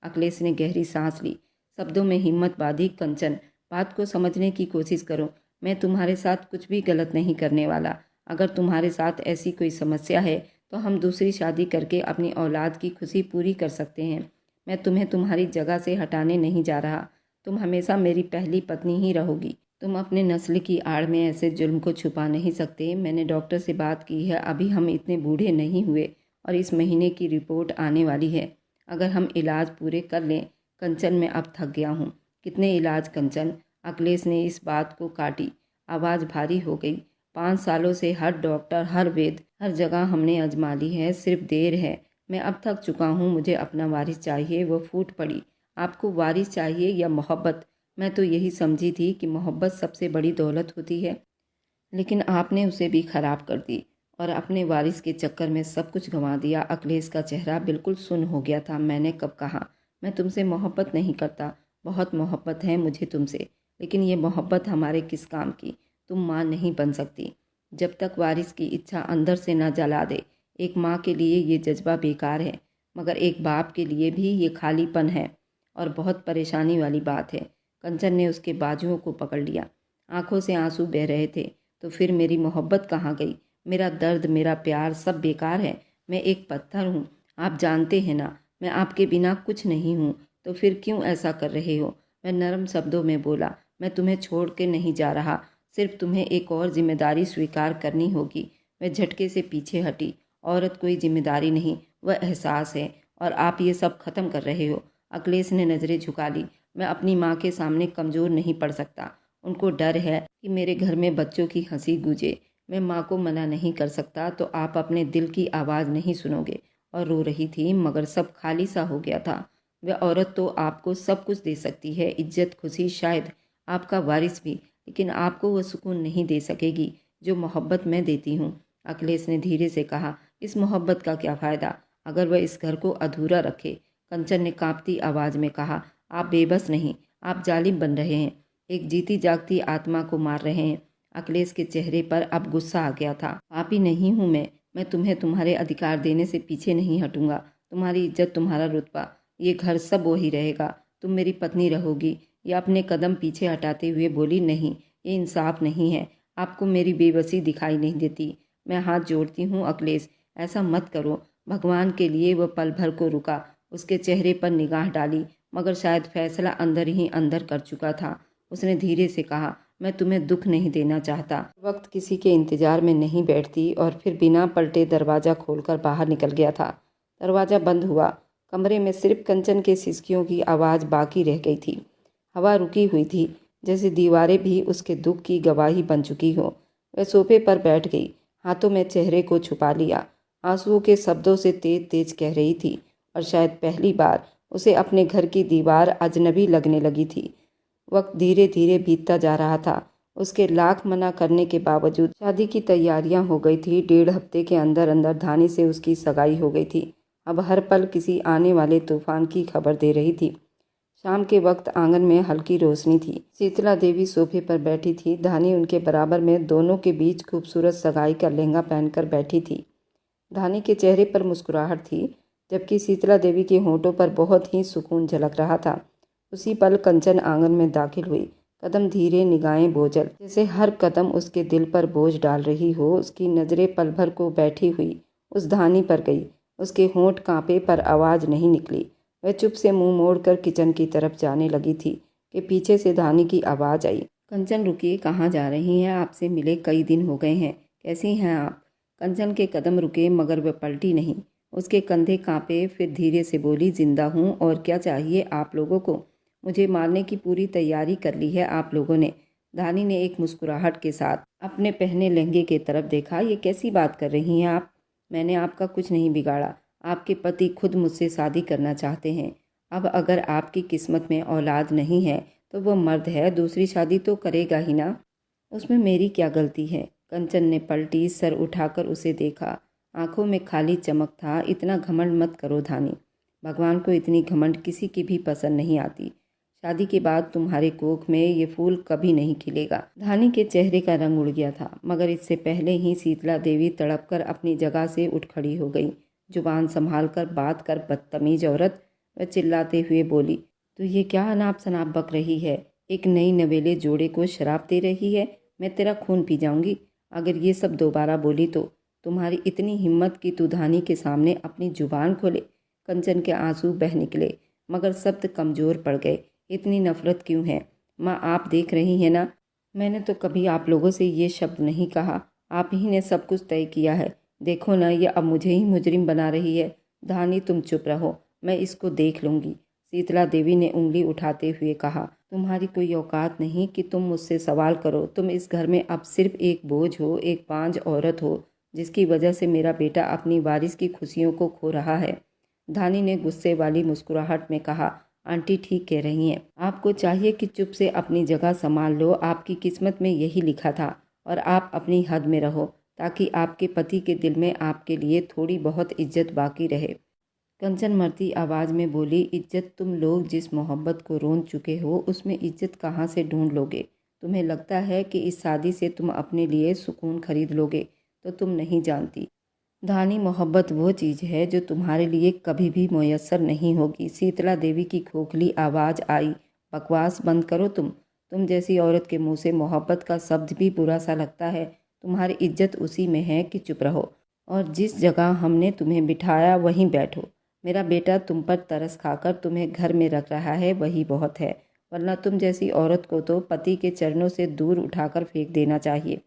अखिलेश ने गहरी सांस ली, शब्दों में हिम्मत बांधी, कंचन बात को समझने की कोशिश करो, मैं तुम्हारे साथ कुछ भी गलत नहीं करने वाला। अगर तुम्हारे साथ ऐसी कोई समस्या है तो हम दूसरी शादी करके अपनी औलाद की खुशी पूरी कर सकते हैं। मैं तुम्हें तुम्हारी जगह से हटाने नहीं जा रहा, तुम हमेशा मेरी पहली पत्नी ही रहोगी। तुम अपने नस्ल की आड़ में ऐसे जुल्म को छुपा नहीं सकते। मैंने डॉक्टर से बात की है, अभी हम इतने बूढ़े नहीं हुए और इस महीने की रिपोर्ट आने वाली है। अगर हम इलाज पूरे कर लें। कंचन मैं अब थक गया हूँ। कितने इलाज कंचन? अखिलेश ने इस बात को काटी, आवाज़ भारी हो गई। 5 सालों से हर डॉक्टर, हर वैद्य, हर जगह हमने आजमा ली है, सिर्फ देर है। मैं अब थक चुका हूँ, मुझे अपना वारिस चाहिए। वो फूट पड़ी, आपको वारिस चाहिए या मोहब्बत? मैं तो यही समझी थी कि मोहब्बत सबसे बड़ी दौलत होती है, लेकिन आपने उसे भी खराब कर दी और अपने वारिस के चक्कर में सब कुछ गंवा दिया। अखिलेश का चेहरा बिल्कुल सुन्न हो गया था। मैंने कब कहा? मैं तुमसे मोहब्बत नहीं करता। बहुत मोहब्बत है मुझे तुमसे, लेकिन ये मोहब्बत हमारे किस काम की? तुम माँ नहीं बन सकती जब तक वारिस की इच्छा अंदर से न जला दे। एक माँ के लिए ये जज्बा बेकार है, मगर एक बाप के लिए भी ये खालीपन है और बहुत परेशानी वाली बात है। कंचन ने उसके बाजुओं को पकड़ लिया, आंखों से आंसू बह रहे थे। तो फिर मेरी मोहब्बत कहाँ गई? मेरा दर्द, मेरा प्यार सब बेकार है। मैं एक पत्थर हूँ, आप जानते हैं ना, मैं आपके बिना कुछ नहीं हूँ। तो फिर क्यों ऐसा कर रहे हो? मैं नरम शब्दों में बोला। मैं तुम्हें छोड़ के नहीं जा रहा, सिर्फ तुम्हें एक और जिम्मेदारी स्वीकार करनी होगी। मैं झटके से पीछे हटी। औरत कोई जिम्मेदारी नहीं, वह एहसास है, और आप ये सब खत्म कर रहे हो। अखिलेश ने नज़रें झुका ली। मैं अपनी माँ के सामने कमज़ोर नहीं पड़ सकता। उनको डर है कि मेरे घर में बच्चों की हंसी गूंजे। मैं माँ को मना नहीं कर सकता तो आप अपने दिल की आवाज़ नहीं सुनोगे। और रो रही थी, मगर सब खाली सा हो गया था। वह औरत तो आपको सब कुछ दे सकती है, इज्जत, खुशी, शायद आपका वारिस भी, लेकिन आपको वह सुकून नहीं दे सकेगी जो मोहब्बत मैं देती हूँ। अखिलेश ने धीरे से कहा, इस मोहब्बत का क्या फ़ायदा अगर वह इस घर को अधूरा रखे? कंचन ने कांपती आवाज़ में कहा, आप बेबस नहीं, आप जालिम बन रहे हैं, एक जीती जागती आत्मा को मार रहे हैं। अखिलेश के चेहरे पर अब गुस्सा आ गया था। पापी नहीं हूँ मैं तुम्हें तुम्हारे अधिकार देने से पीछे नहीं हटूंगा। तुम्हारी इज्जत, तुम्हारा रुतबा, ये घर सब वही रहेगा। तुम मेरी पत्नी रहोगी। या अपने कदम पीछे हटाते हुए बोली, नहीं, ये इंसाफ नहीं है। आपको मेरी बेबसी दिखाई नहीं देती? मैं हाथ जोड़ती हूँ अखिलेश, ऐसा मत करो। भगवान के लिए वह पल भर को रुका, उसके चेहरे पर निगाह डाली, मगर शायद फैसला अंदर ही अंदर कर चुका था। उसने धीरे से कहा, मैं तुम्हें दुख नहीं देना चाहता। वक्त किसी के इंतजार में नहीं बैठती, और फिर बिना पलटे दरवाज़ा खोलकर बाहर निकल गया था। दरवाज़ा बंद हुआ। कमरे में सिर्फ कंचन के सिसकियों की आवाज़ बाकी रह गई थी। हवा रुकी हुई थी, जैसे दीवारें भी उसके दुख की गवाही बन चुकी हो। वह सोफे पर बैठ गई, हाथों में चेहरे को छुपा लिया। आंसुओं के शब्दों से तेज तेज कह रही थी, और शायद पहली बार उसे अपने घर की दीवार अजनबी लगने लगी थी। वक्त धीरे धीरे बीतता जा रहा था। उसके लाख मना करने के बावजूद शादी की तैयारियां हो गई थी। 1.5 हफ्ते के अंदर अंदर धानी से उसकी सगाई हो गई थी। अब हर पल किसी आने वाले तूफान की खबर दे रही थी। शाम के वक्त आंगन में हल्की रोशनी थी। शीतला देवी सोफे पर बैठी थी। धानी उनके बराबर में, दोनों के बीच खूबसूरत सगाई का लहंगा पहनकर बैठी थी। धानी के चेहरे पर मुस्कुराहट थी, जबकि शीतला देवी के होंठों पर बहुत ही सुकून झलक रहा था। उसी पल कंचन आंगन में दाखिल हुई, कदम धीरे, निगाहें बोझल, जैसे हर कदम उसके दिल पर बोझ डाल रही हो। उसकी नज़रें पल भर को बैठी हुई उस धानी पर गई। उसके होंठ कांपे, पर आवाज़ नहीं निकली। वह चुप से मुंह मोड़कर किचन की तरफ जाने लगी थी कि पीछे से धानी की आवाज़ आई, कंचन रुकिए, कहाँ जा रही हैं? आपसे मिले कई दिन हो गए हैं, कैसी हैं आप? कंचन के कदम रुके, मगर वह पलटी नहीं। उसके कंधे कांपे, फिर धीरे से बोली, जिंदा हूँ, और क्या चाहिए आप लोगों को? मुझे मारने की पूरी तैयारी कर ली है आप लोगों ने। धानी ने एक मुस्कुराहट के साथ अपने पहने लहंगे की तरफ देखा। ये कैसी बात कर रही हैं आप? मैंने आपका कुछ नहीं बिगाड़ा। आपके पति खुद मुझसे शादी करना चाहते हैं। अब अगर आपकी किस्मत में औलाद नहीं है तो वो मर्द है, दूसरी शादी तो करेगा ही ना। उसमें मेरी क्या गलती है? कंचन ने पलटी, सर उठाकर उसे देखा। आंखों में खाली चमक था। इतना घमंड मत करो धानी। भगवान को इतनी घमंड किसी की भी पसंद नहीं आती। शादी के बाद तुम्हारे कोख में ये फूल कभी नहीं खिलेगा। धानी के चेहरे का रंग उड़ गया था, मगर इससे पहले ही शीतला देवी तड़पकर अपनी जगह से उठ खड़ी हो गई। जुबान संभाल कर बात कर, बदतमीज औरत। वह चिल्लाते हुए बोली, तो ये क्या अनाप शनाप बक रही है? एक नई नवेले जोड़े को शराब दे रही है? मैं तेरा खून पी जाऊंगी अगर ये सब दोबारा बोली तो। तुम्हारी इतनी हिम्मत कि तू धानी के सामने अपनी जुबान खोले। कंचन के आंसू बह निकले, मगर शब्द कमजोर पड़ गए। इतनी नफरत क्यों है? माँ, आप देख रही हैं ना, मैंने तो कभी आप लोगों से ये शब्द नहीं कहा। आप ही ने सब कुछ तय किया है। देखो ना, ये अब मुझे ही मुजरिम बना रही है। धानी, तुम चुप रहो, मैं इसको देख लूँगी। शीतला देवी ने उंगली उठाते हुए कहा, तुम्हारी कोई औकात नहीं कि तुम मुझसे सवाल करो। तुम इस घर में अब सिर्फ एक बोझ हो, एक बांझ औरत हो, जिसकी वजह से मेरा बेटा अपनी वारिस की खुशियों को खो रहा है। धानी ने गुस्से वाली मुस्कुराहट में कहा, आंटी ठीक कह रही हैं। आपको चाहिए कि चुप से अपनी जगह संभाल लो। आपकी किस्मत में यही लिखा था, और आप अपनी हद में रहो, ताकि आपके पति के दिल में आपके लिए थोड़ी बहुत इज्जत बाकी रहे। कंचन मरती आवाज़ में बोली, इज्जत? तुम लोग जिस मोहब्बत को रोंद चुके हो, उसमें इज्जत कहाँ से ढूंढ लोगे? तुम्हें लगता है कि इस शादी से तुम अपने लिए सुकून खरीद लोगे, तो तुम नहीं जानती। धानी, मोहब्बत वो चीज़ है जो तुम्हारे लिए कभी भी मुयस्सर नहीं होगी। शीतला देवी की खोखली आवाज़ आई, बकवास बंद करो तुम जैसी औरत के मुंह से मोहब्बत का शब्द भी बुरा सा लगता है तुम्हारी इज्जत उसी में है कि चुप रहो और जिस जगह हमने तुम्हें बिठाया वहीं बैठो। मेरा बेटा तुम पर तरस खाकर तुम्हें घर में रख रहा है, वही बहुत है, वरना तुम जैसी औरत को तो पति के चरणों से दूर उठाकर फेंक देना चाहिए।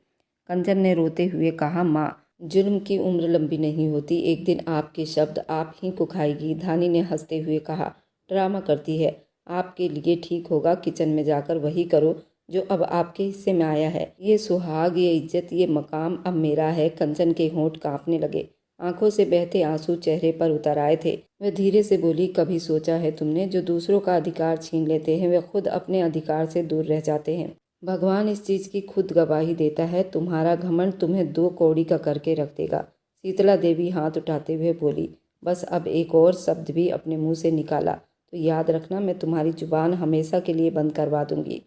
कंचन ने रोते हुए कहा, माँ, जुर्म की उम्र लंबी नहीं होती, एक दिन आपके शब्द आप ही को खाएगी। धानी ने हंसते हुए कहा, ड्रामा करती है, आपके लिए ठीक होगा किचन में जाकर वही करो जो अब आपके हिस्से में आया है। ये सुहाग, ये इज्जत, ये मकाम अब मेरा है। कंचन के होंठ कांपने लगे, आंखों से बहते आंसू चेहरे पर उतर आए थे। वह धीरे से बोली, कभी सोचा है तुमने, जो दूसरों का अधिकार छीन लेते हैं वे खुद अपने अधिकार से दूर रह जाते हैं। भगवान इस चीज की खुद गवाही देता है। तुम्हारा घमंड तुम्हें 2 कौड़ी का करके रख देगा। शीतला देवी हाथ उठाते हुए बोली, बस अब एक और शब्द भी अपने मुंह से निकाला तो याद रखना, मैं तुम्हारी जुबान हमेशा के लिए बंद करवा दूंगी।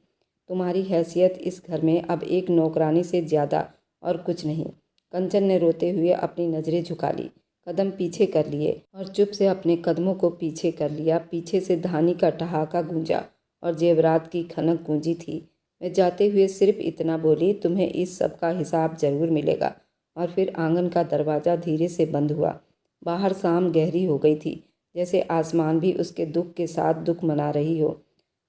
तुम्हारी हैसियत इस घर में अब एक नौकरानी से ज़्यादा और कुछ नहीं। कंचन ने रोते हुए अपनी नज़रें झुका ली, कदम पीछे कर लिए और चुप से अपने कदमों को पीछे कर लिया। पीछे से धानी का ठहाका गूंजा और जेवरात की खनक गूंजी थी। मैं जाते हुए सिर्फ इतना बोली, तुम्हें इस सब का हिसाब जरूर मिलेगा। और फिर आंगन का दरवाज़ा धीरे से बंद हुआ। बाहर शाम गहरी हो गई थी, जैसे आसमान भी उसके दुख के साथ दुख मना रही हो।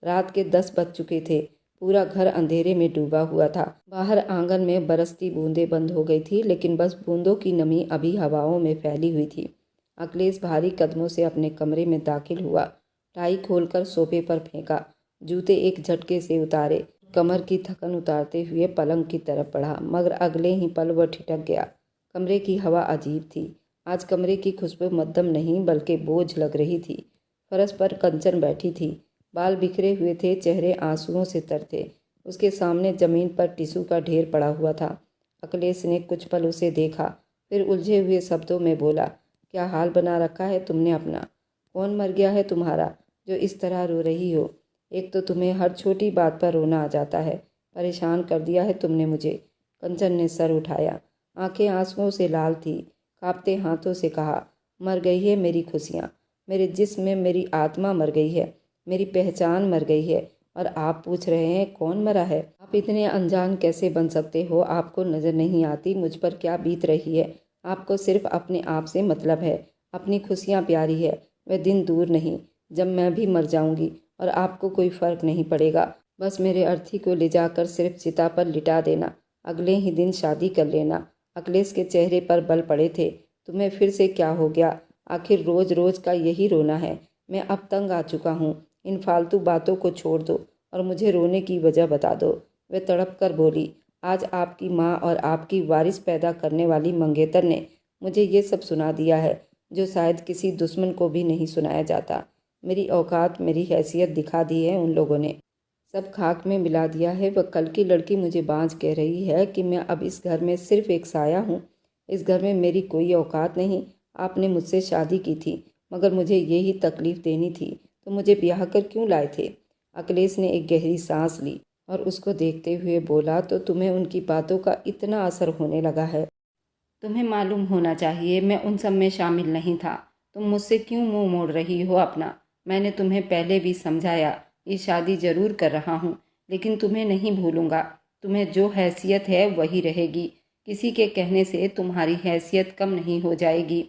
रात के 10 बज चुके थे। पूरा घर अंधेरे में डूबा हुआ था। बाहर आंगन में बरसती बूंदें बंद हो गई थी, लेकिन बस बूंदों की नमी अभी हवाओं में फैली हुई थी। अखिलेश भारी कदमों से अपने कमरे में दाखिल हुआ, टाई खोलकर सोफे पर फेंका, जूते एक झटके से उतारे, कमर की थकन उतारते हुए पलंग की तरफ बढ़ा, मगर अगले ही पल वह ठिठक गया। कमरे की हवा अजीब थी। आज कमरे की खुशबू मध्यम नहीं बल्कि बोझ लग रही थी। फर्श पर कंचन बैठी थी, बाल बिखरे हुए थे, चेहरे आंसुओं से तर थे। उसके सामने जमीन पर टिश्यू का ढेर पड़ा हुआ था। अखिलेश ने कुछ पल उसे देखा, फिर उलझे हुए शब्दों में बोला, क्या हाल बना रखा है तुमने अपना? कौन मर गया है तुम्हारा जो इस तरह रो रही हो? एक तो तुम्हें हर छोटी बात पर रोना आ जाता है। परेशान कर दिया है तुमने मुझे। कंचन ने सर उठाया, आंखें आंसुओं से लाल थी। कांपते हाथों से कहा, मर गई है मेरी खुशियाँ, मेरे जिस्म में मेरी आत्मा मर गई है, मेरी पहचान मर गई है। और आप पूछ रहे हैं कौन मरा है? आप इतने अनजान कैसे बन सकते हो? आपको नज़र नहीं आती मुझ पर क्या बीत रही है? आपको सिर्फ अपने आप से मतलब है। अपनी खुशियाँ प्यारी है, वह दिन दूर नहीं जब मैं भी मर जाऊंगी और आपको कोई फ़र्क नहीं पड़ेगा। बस मेरे अर्थी को ले जाकर सिर्फ चिता पर लिटा देना, अगले ही दिन शादी कर लेना। अखिलेश के चेहरे पर बल पड़े थे। तुम्हें फिर से क्या हो गया? आखिर रोज़ रोज़ का यही रोना है। मैं अब तंग आ चुका हूँ। इन फालतू बातों को छोड़ दो और मुझे रोने की वजह बता दो। वह तड़प कर बोली, आज आपकी माँ और आपकी वारिस पैदा करने वाली मंगेतर ने मुझे ये सब सुना दिया है जो शायद किसी दुश्मन को भी नहीं सुनाया जाता। मेरी औकात, मेरी हैसियत दिखा दी है उन लोगों ने, सब खाक में मिला दिया है। वह कल की लड़की मुझे बांझ कह रही है कि मैं अब इस घर में सिर्फ एक साया हूँ। इस घर में मेरी कोई औकात नहीं। आपने मुझसे शादी की थी, मगर मुझे यही तकलीफ़ देनी थी तो मुझे ब्याह कर क्यों लाए थे? अखिलेश ने एक गहरी सांस ली और उसको देखते हुए बोला, तो तुम्हें उनकी बातों का इतना असर होने लगा है? तुम्हें मालूम होना चाहिए मैं उन सब में शामिल नहीं था। तुम मुझसे क्यों मुंह मोड़ रही हो अपना? मैंने तुम्हें पहले भी समझाया, ये शादी जरूर कर रहा हूँ, लेकिन तुम्हें नहीं भूलूंगा। तुम्हें जो हैसियत है वही रहेगी। किसी के कहने से तुम्हारी हैसियत कम नहीं हो जाएगी।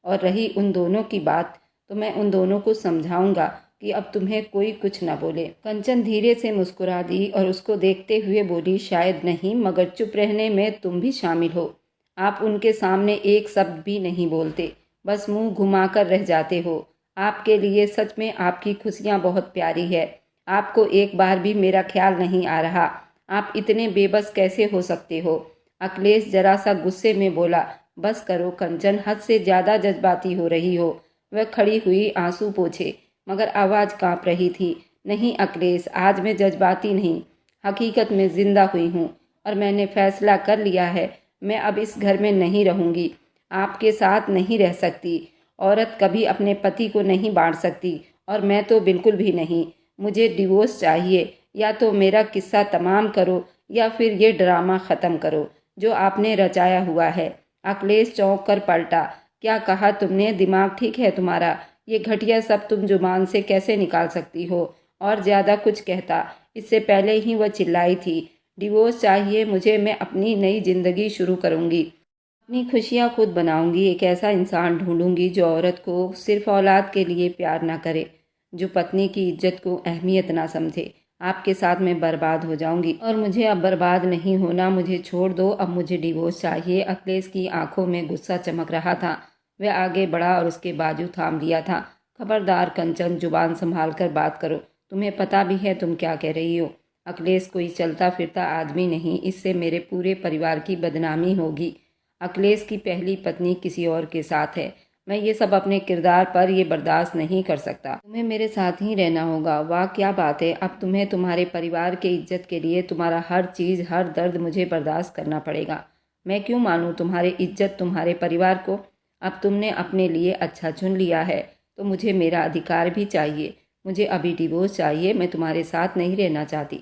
और रही उन दोनों की बात, तो मैं उन दोनों को समझाऊंगा कि अब तुम्हें कोई कुछ न बोले। कंचन धीरे से मुस्कुरा दी और उसको देखते हुए बोली, शायद नहीं, मगर चुप रहने में तुम भी शामिल हो। आप उनके सामने एक शब्द भी नहीं बोलते, बस मुंह घुमाकर रह जाते हो। आपके लिए सच में आपकी खुशियाँ बहुत प्यारी है। आपको एक बार भी मेरा ख्याल नहीं आ रहा। आप इतने बेबस कैसे हो सकते हो? अखिलेश जरा सा गुस्से में बोला, बस करो कंचन, हद से ज़्यादा जज्बाती हो रही हो। वह खड़ी हुई, आंसू पोंछे, मगर आवाज़ कांप रही थी। नहीं अखिलेश, आज मैं जज्बाती नहीं, हकीकत में जिंदा हुई हूँ और मैंने फैसला कर लिया है, मैं अब इस घर में नहीं रहूँगी, आपके साथ नहीं रह सकती। औरत कभी अपने पति को नहीं बांट सकती और मैं तो बिल्कुल भी नहीं। मुझे डिवोर्स चाहिए। या तो मेरा किस्सा तमाम करो या फिर ये ड्रामा ख़त्म करो जो आपने रचाया हुआ है। अखिलेश चौंक कर पलटा, क्या कहा तुमने? दिमाग ठीक है तुम्हारा? ये घटिया सब तुम जुबान से कैसे निकाल सकती हो? और ज़्यादा कुछ कहता, इससे पहले ही वह चिल्लाई थी, डिवोर्स चाहिए मुझे, मैं अपनी नई ज़िंदगी शुरू करूँगी, अपनी खुशियाँ खुद बनाऊँगी, एक ऐसा इंसान ढूँढूँगी जो औरत को सिर्फ औलाद के लिए प्यार ना करे, जो पत्नी की इज्जत को अहमियत ना समझे। आपके साथ मैं बर्बाद हो जाऊँगी और मुझे अब बर्बाद नहीं होना, मुझे छोड़ दो, अब मुझे डिवोर्स चाहिए। अखिलेश की आंखों में गुस्सा चमक रहा था। वह आगे बढ़ा और उसके बाजू थाम लिया था। खबरदार कंचन, जुबान संभाल कर बात करो, तुम्हें पता भी है तुम क्या कह रही हो। अखिलेश कोई चलता फिरता आदमी नहीं, इससे मेरे पूरे परिवार की बदनामी होगी। अखिलेश की पहली पत्नी किसी और के साथ है। मैं ये सब अपने किरदार पर ये बर्दाश्त नहीं कर सकता। तुम्हें मेरे साथ ही रहना होगा। वाह क्या बात है, अब तुम्हें तुम्हारे परिवार के इज्जत के लिए तुम्हारा हर चीज़, हर दर्द मुझे बर्दाश्त करना पड़ेगा। मैं क्यों मानूं तुम्हारी इज्जत, तुम्हारे परिवार को? अब तुमने अपने लिए अच्छा चुन लिया है तो मुझे मेरा अधिकार भी चाहिए। मुझे अभी डिवोर्स चाहिए, मैं तुम्हारे साथ नहीं रहना चाहती।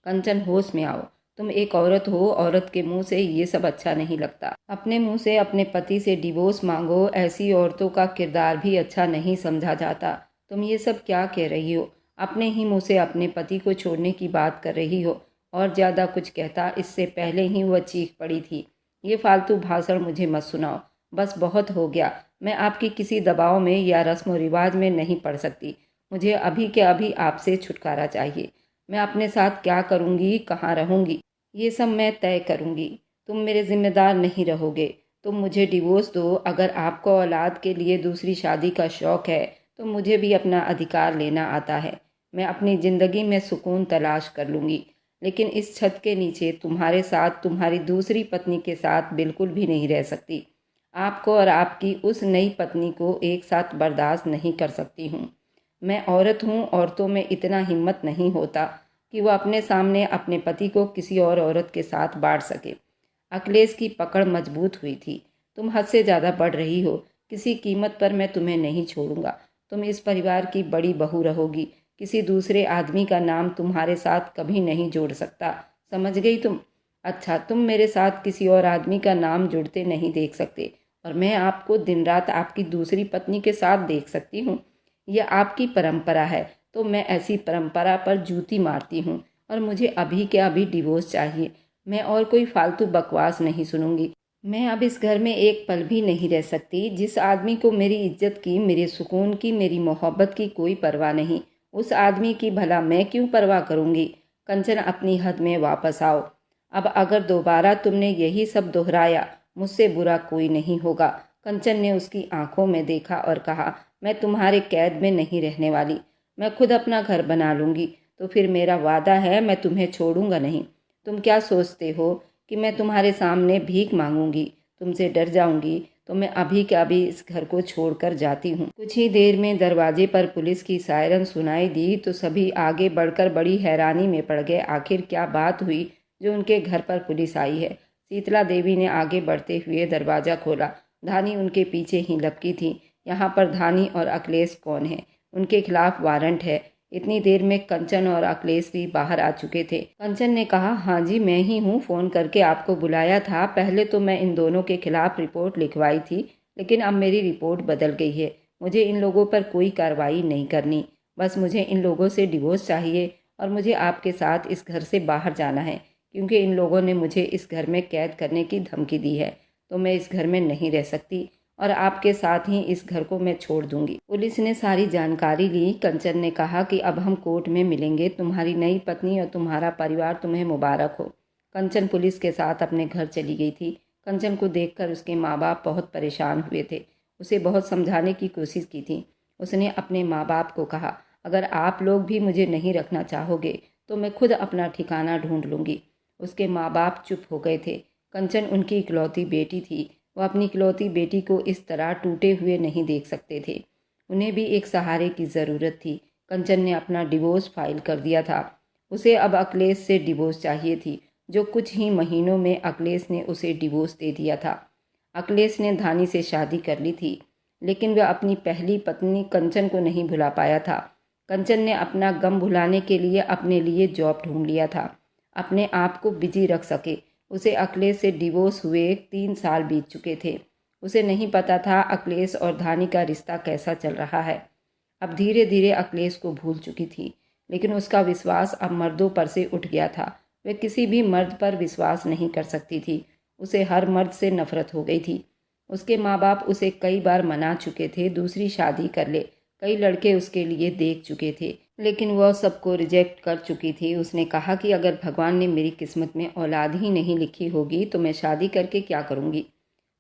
कंचन, होश में आओ। तुम एक औरत हो, औरत के मुंह से ये सब अच्छा नहीं लगता। अपने मुंह से अपने पति से डिवोर्स मांगो, ऐसी औरतों का किरदार भी अच्छा नहीं समझा जाता। तुम ये सब क्या कह रही हो? अपने ही मुंह से अपने पति को छोड़ने की बात कर रही हो। और ज़्यादा कुछ कहता, इससे पहले ही वह चीख पड़ी थी। ये फालतू भाषण मुझे मत सुनाओ, बस बहुत हो गया। मैं आपकी किसी दबाव में या रस्म रिवाज में नहीं पड़ सकती। मुझे अभी के अभी आपसे छुटकारा चाहिए। मैं अपने साथ क्या करूँगी, कहाँ रहूँगी, ये सब मैं तय करूँगी। तुम मेरे जिम्मेदार नहीं रहोगे। तुम मुझे डिवोर्स दो। अगर आपको औलाद के लिए दूसरी शादी का शौक़ है तो मुझे भी अपना अधिकार लेना आता है। मैं अपनी ज़िंदगी में सुकून तलाश कर लूँगी, लेकिन इस छत के नीचे तुम्हारे साथ, तुम्हारी दूसरी पत्नी के साथ बिल्कुल भी नहीं रह सकती। आपको और आपकी उस नई पत्नी को एक साथ बर्दाश्त नहीं कर सकती हूँ। मैं औरत हूँ, औरतों में इतना हिम्मत नहीं होता कि वह अपने सामने अपने पति को किसी और औरत के साथ बांट सके। अखिलेश की पकड़ मजबूत हुई थी। तुम हद से ज़्यादा बढ़ रही हो। किसी कीमत पर मैं तुम्हें नहीं छोड़ूंगा। तुम इस परिवार की बड़ी बहू रहोगी। किसी दूसरे आदमी का नाम तुम्हारे साथ कभी नहीं जोड़ सकता। समझ गई तुम? अच्छा, तुम मेरे साथ किसी और आदमी का नाम जुड़ते नहीं देख सकते और मैं आपको दिन रात आपकी दूसरी पत्नी के साथ देख सकती हूँ। यह आपकी परंपरा है, तो मैं ऐसी परंपरा पर जूती मारती हूँ और मुझे अभी के अभी डिवोर्स चाहिए। मैं और कोई फालतू बकवास नहीं सुनूंगी। मैं अब इस घर में एक पल भी नहीं रह सकती। जिस आदमी को मेरी इज्जत की, मेरे सुकून की, मेरी मोहब्बत की कोई परवाह नहीं, उस आदमी की भला मैं क्यों परवाह करूंगी? कंचन, अपनी हद में वापस आओ। अब अगर दोबारा तुमने यही सब दोहराया, मुझसे बुरा कोई नहीं होगा। कंचन ने उसकी आंखों में देखा और कहा, मैं तुम्हारे कैद में नहीं रहने वाली। मैं खुद अपना घर बना लूँगी। तो फिर मेरा वादा है, मैं तुम्हें छोड़ूंगा नहीं। तुम क्या सोचते हो कि मैं तुम्हारे सामने भीख मांगूंगी? तुमसे डर जाऊंगी तो मैं अभी के अभी इस घर को छोड़कर जाती हूँ। कुछ ही देर में दरवाजे पर पुलिस की सायरन सुनाई दी तो सभी आगे बढ़कर बड़ी हैरानी में पड़ गए। आखिर क्या बात हुई जो उनके घर पर पुलिस आई है? शीतला देवी ने आगे बढ़ते हुए दरवाज़ा खोला। धानी उनके पीछे ही लपकी थी। यहाँ पर धानी और अखिलेश कौन है? उनके खिलाफ वारंट है। इतनी देर में कंचन और अखिलेश भी बाहर आ चुके थे। कंचन ने कहा, हाँ जी मैं ही हूँ, फ़ोन करके आपको बुलाया था। पहले तो मैं इन दोनों के खिलाफ रिपोर्ट लिखवाई थी, लेकिन अब मेरी रिपोर्ट बदल गई है। मुझे इन लोगों पर कोई कार्रवाई नहीं करनी। बस मुझे इन लोगों से डिवोर्स चाहिए और मुझे आपके साथ इस घर से बाहर जाना है, क्योंकि इन लोगों ने मुझे इस घर में कैद करने की धमकी दी है। तो मैं इस घर में नहीं रह सकती और आपके साथ ही इस घर को मैं छोड़ दूंगी। पुलिस ने सारी जानकारी ली। कंचन ने कहा कि अब हम कोर्ट में मिलेंगे। तुम्हारी नई पत्नी और तुम्हारा परिवार तुम्हें मुबारक हो। कंचन पुलिस के साथ अपने घर चली गई थी। कंचन को देखकर उसके माँ बाप बहुत परेशान हुए थे। उसे बहुत समझाने की कोशिश की थी। उसने अपने माँ बाप को कहा, अगर आप लोग भी मुझे नहीं रखना चाहोगे तो मैं खुद अपना ठिकाना ढूंढ लूँगी। उसके माँ बाप चुप हो गए थे। कंचन उनकी इकलौती बेटी थी। वह अपनी इकलौती बेटी को इस तरह टूटे हुए नहीं देख सकते थे। उन्हें भी एक सहारे की ज़रूरत थी। कंचन ने अपना डिवोर्स फाइल कर दिया था। उसे अब अखिलेश से डिवोर्स चाहिए थी, जो कुछ ही महीनों में अखिलेश ने उसे डिवोर्स दे दिया था। अखिलेश ने धानी से शादी कर ली थी, लेकिन वह अपनी पहली पत्नी कंचन को नहीं भुला पाया था। कंचन ने अपना गम भुलाने के लिए अपने लिए जॉब ढूंढ लिया था, अपने आप को बिजी रख सके। उसे अखिलेश से डिवोर्स हुए 3 साल बीत चुके थे। उसे नहीं पता था अखिलेश और धानी का रिश्ता कैसा चल रहा है। अब धीरे धीरे अखिलेश को भूल चुकी थी, लेकिन उसका विश्वास अब मर्दों पर से उठ गया था। वह किसी भी मर्द पर विश्वास नहीं कर सकती थी। उसे हर मर्द से नफरत हो गई थी। उसके माँ बाप उसे कई बार मना चुके थे दूसरी शादी कर ले, कई लड़के उसके लिए देख चुके थे, लेकिन वह सबको रिजेक्ट कर चुकी थी। उसने कहा कि अगर भगवान ने मेरी किस्मत में औलाद ही नहीं लिखी होगी तो मैं शादी करके क्या करूँगी।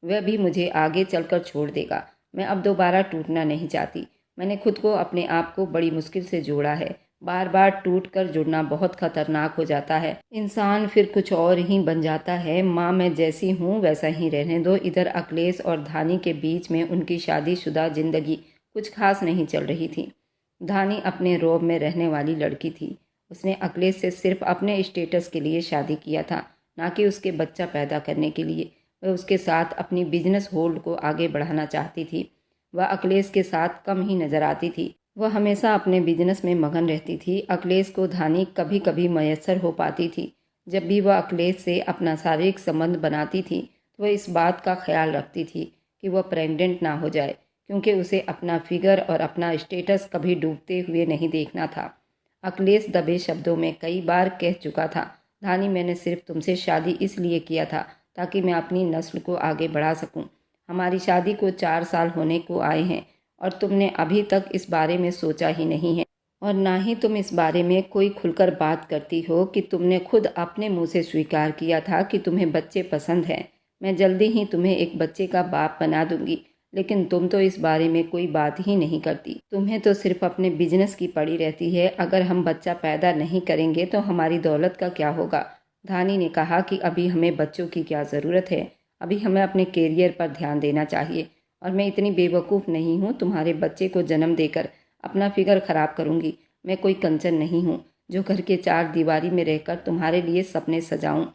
वह भी मुझे आगे चलकर छोड़ देगा। मैं अब दोबारा टूटना नहीं चाहती। मैंने खुद को अपने आप को बड़ी मुश्किल से जोड़ा है। बार बार टूट कर जुड़ना बहुत खतरनाक हो जाता है। इंसान फिर कुछ और ही बन जाता है। माँ, मैं जैसी हूँ वैसा ही रहने दो। इधर अखिलेश और धानी के बीच में उनकी शादीशुदा जिंदगी कुछ खास नहीं चल रही थी। धानी अपने रौब में रहने वाली लड़की थी। उसने अखिलेश से सिर्फ अपने स्टेटस के लिए शादी किया था, ना कि उसके बच्चा पैदा करने के लिए। वह उसके साथ अपनी बिजनेस होल्ड को आगे बढ़ाना चाहती थी। वह अखिलेश के साथ कम ही नजर आती थी। वह हमेशा अपने बिजनेस में मगन रहती थी। अखिलेश को धानी कभी कभी मयस्सर हो पाती थी। जब भी वह अखिलेश से अपना शारीरिक संबंध बनाती थी तो वह इस बात का ख्याल रखती थी कि वह प्रेग्नेंट ना हो जाए, क्योंकि उसे अपना फिगर और अपना स्टेटस कभी डूबते हुए नहीं देखना था। अखिलेश दबे शब्दों में कई बार कह चुका था, धानी, मैंने सिर्फ तुमसे शादी इसलिए किया था ताकि मैं अपनी नस्ल को आगे बढ़ा सकूं। हमारी शादी को 4 साल होने को आए हैं और तुमने अभी तक इस बारे में सोचा ही नहीं है, और ना ही तुम इस बारे में कोई खुलकर बात करती हो कि तुमने खुद अपने मुंह से स्वीकार किया था कि तुम्हें बच्चे पसंद हैं। मैं जल्दी ही तुम्हें एक बच्चे का बाप बना दूंगी, लेकिन तुम तो इस बारे में कोई बात ही नहीं करती। तुम्हें तो सिर्फ अपने बिजनेस की पड़ी रहती है। अगर हम बच्चा पैदा नहीं करेंगे तो हमारी दौलत का क्या होगा। धानी ने कहा कि अभी हमें बच्चों की क्या ज़रूरत है, अभी हमें अपने कैरियर पर ध्यान देना चाहिए, और मैं इतनी बेवकूफ़ नहीं हूँ तुम्हारे बच्चे को जन्म देकर अपना फिगर ख़राब करूँगी। मैं कोई कंचन नहीं हूँ जो घर के 4 दीवारी में रहकर तुम्हारे लिए सपने सजाऊँ।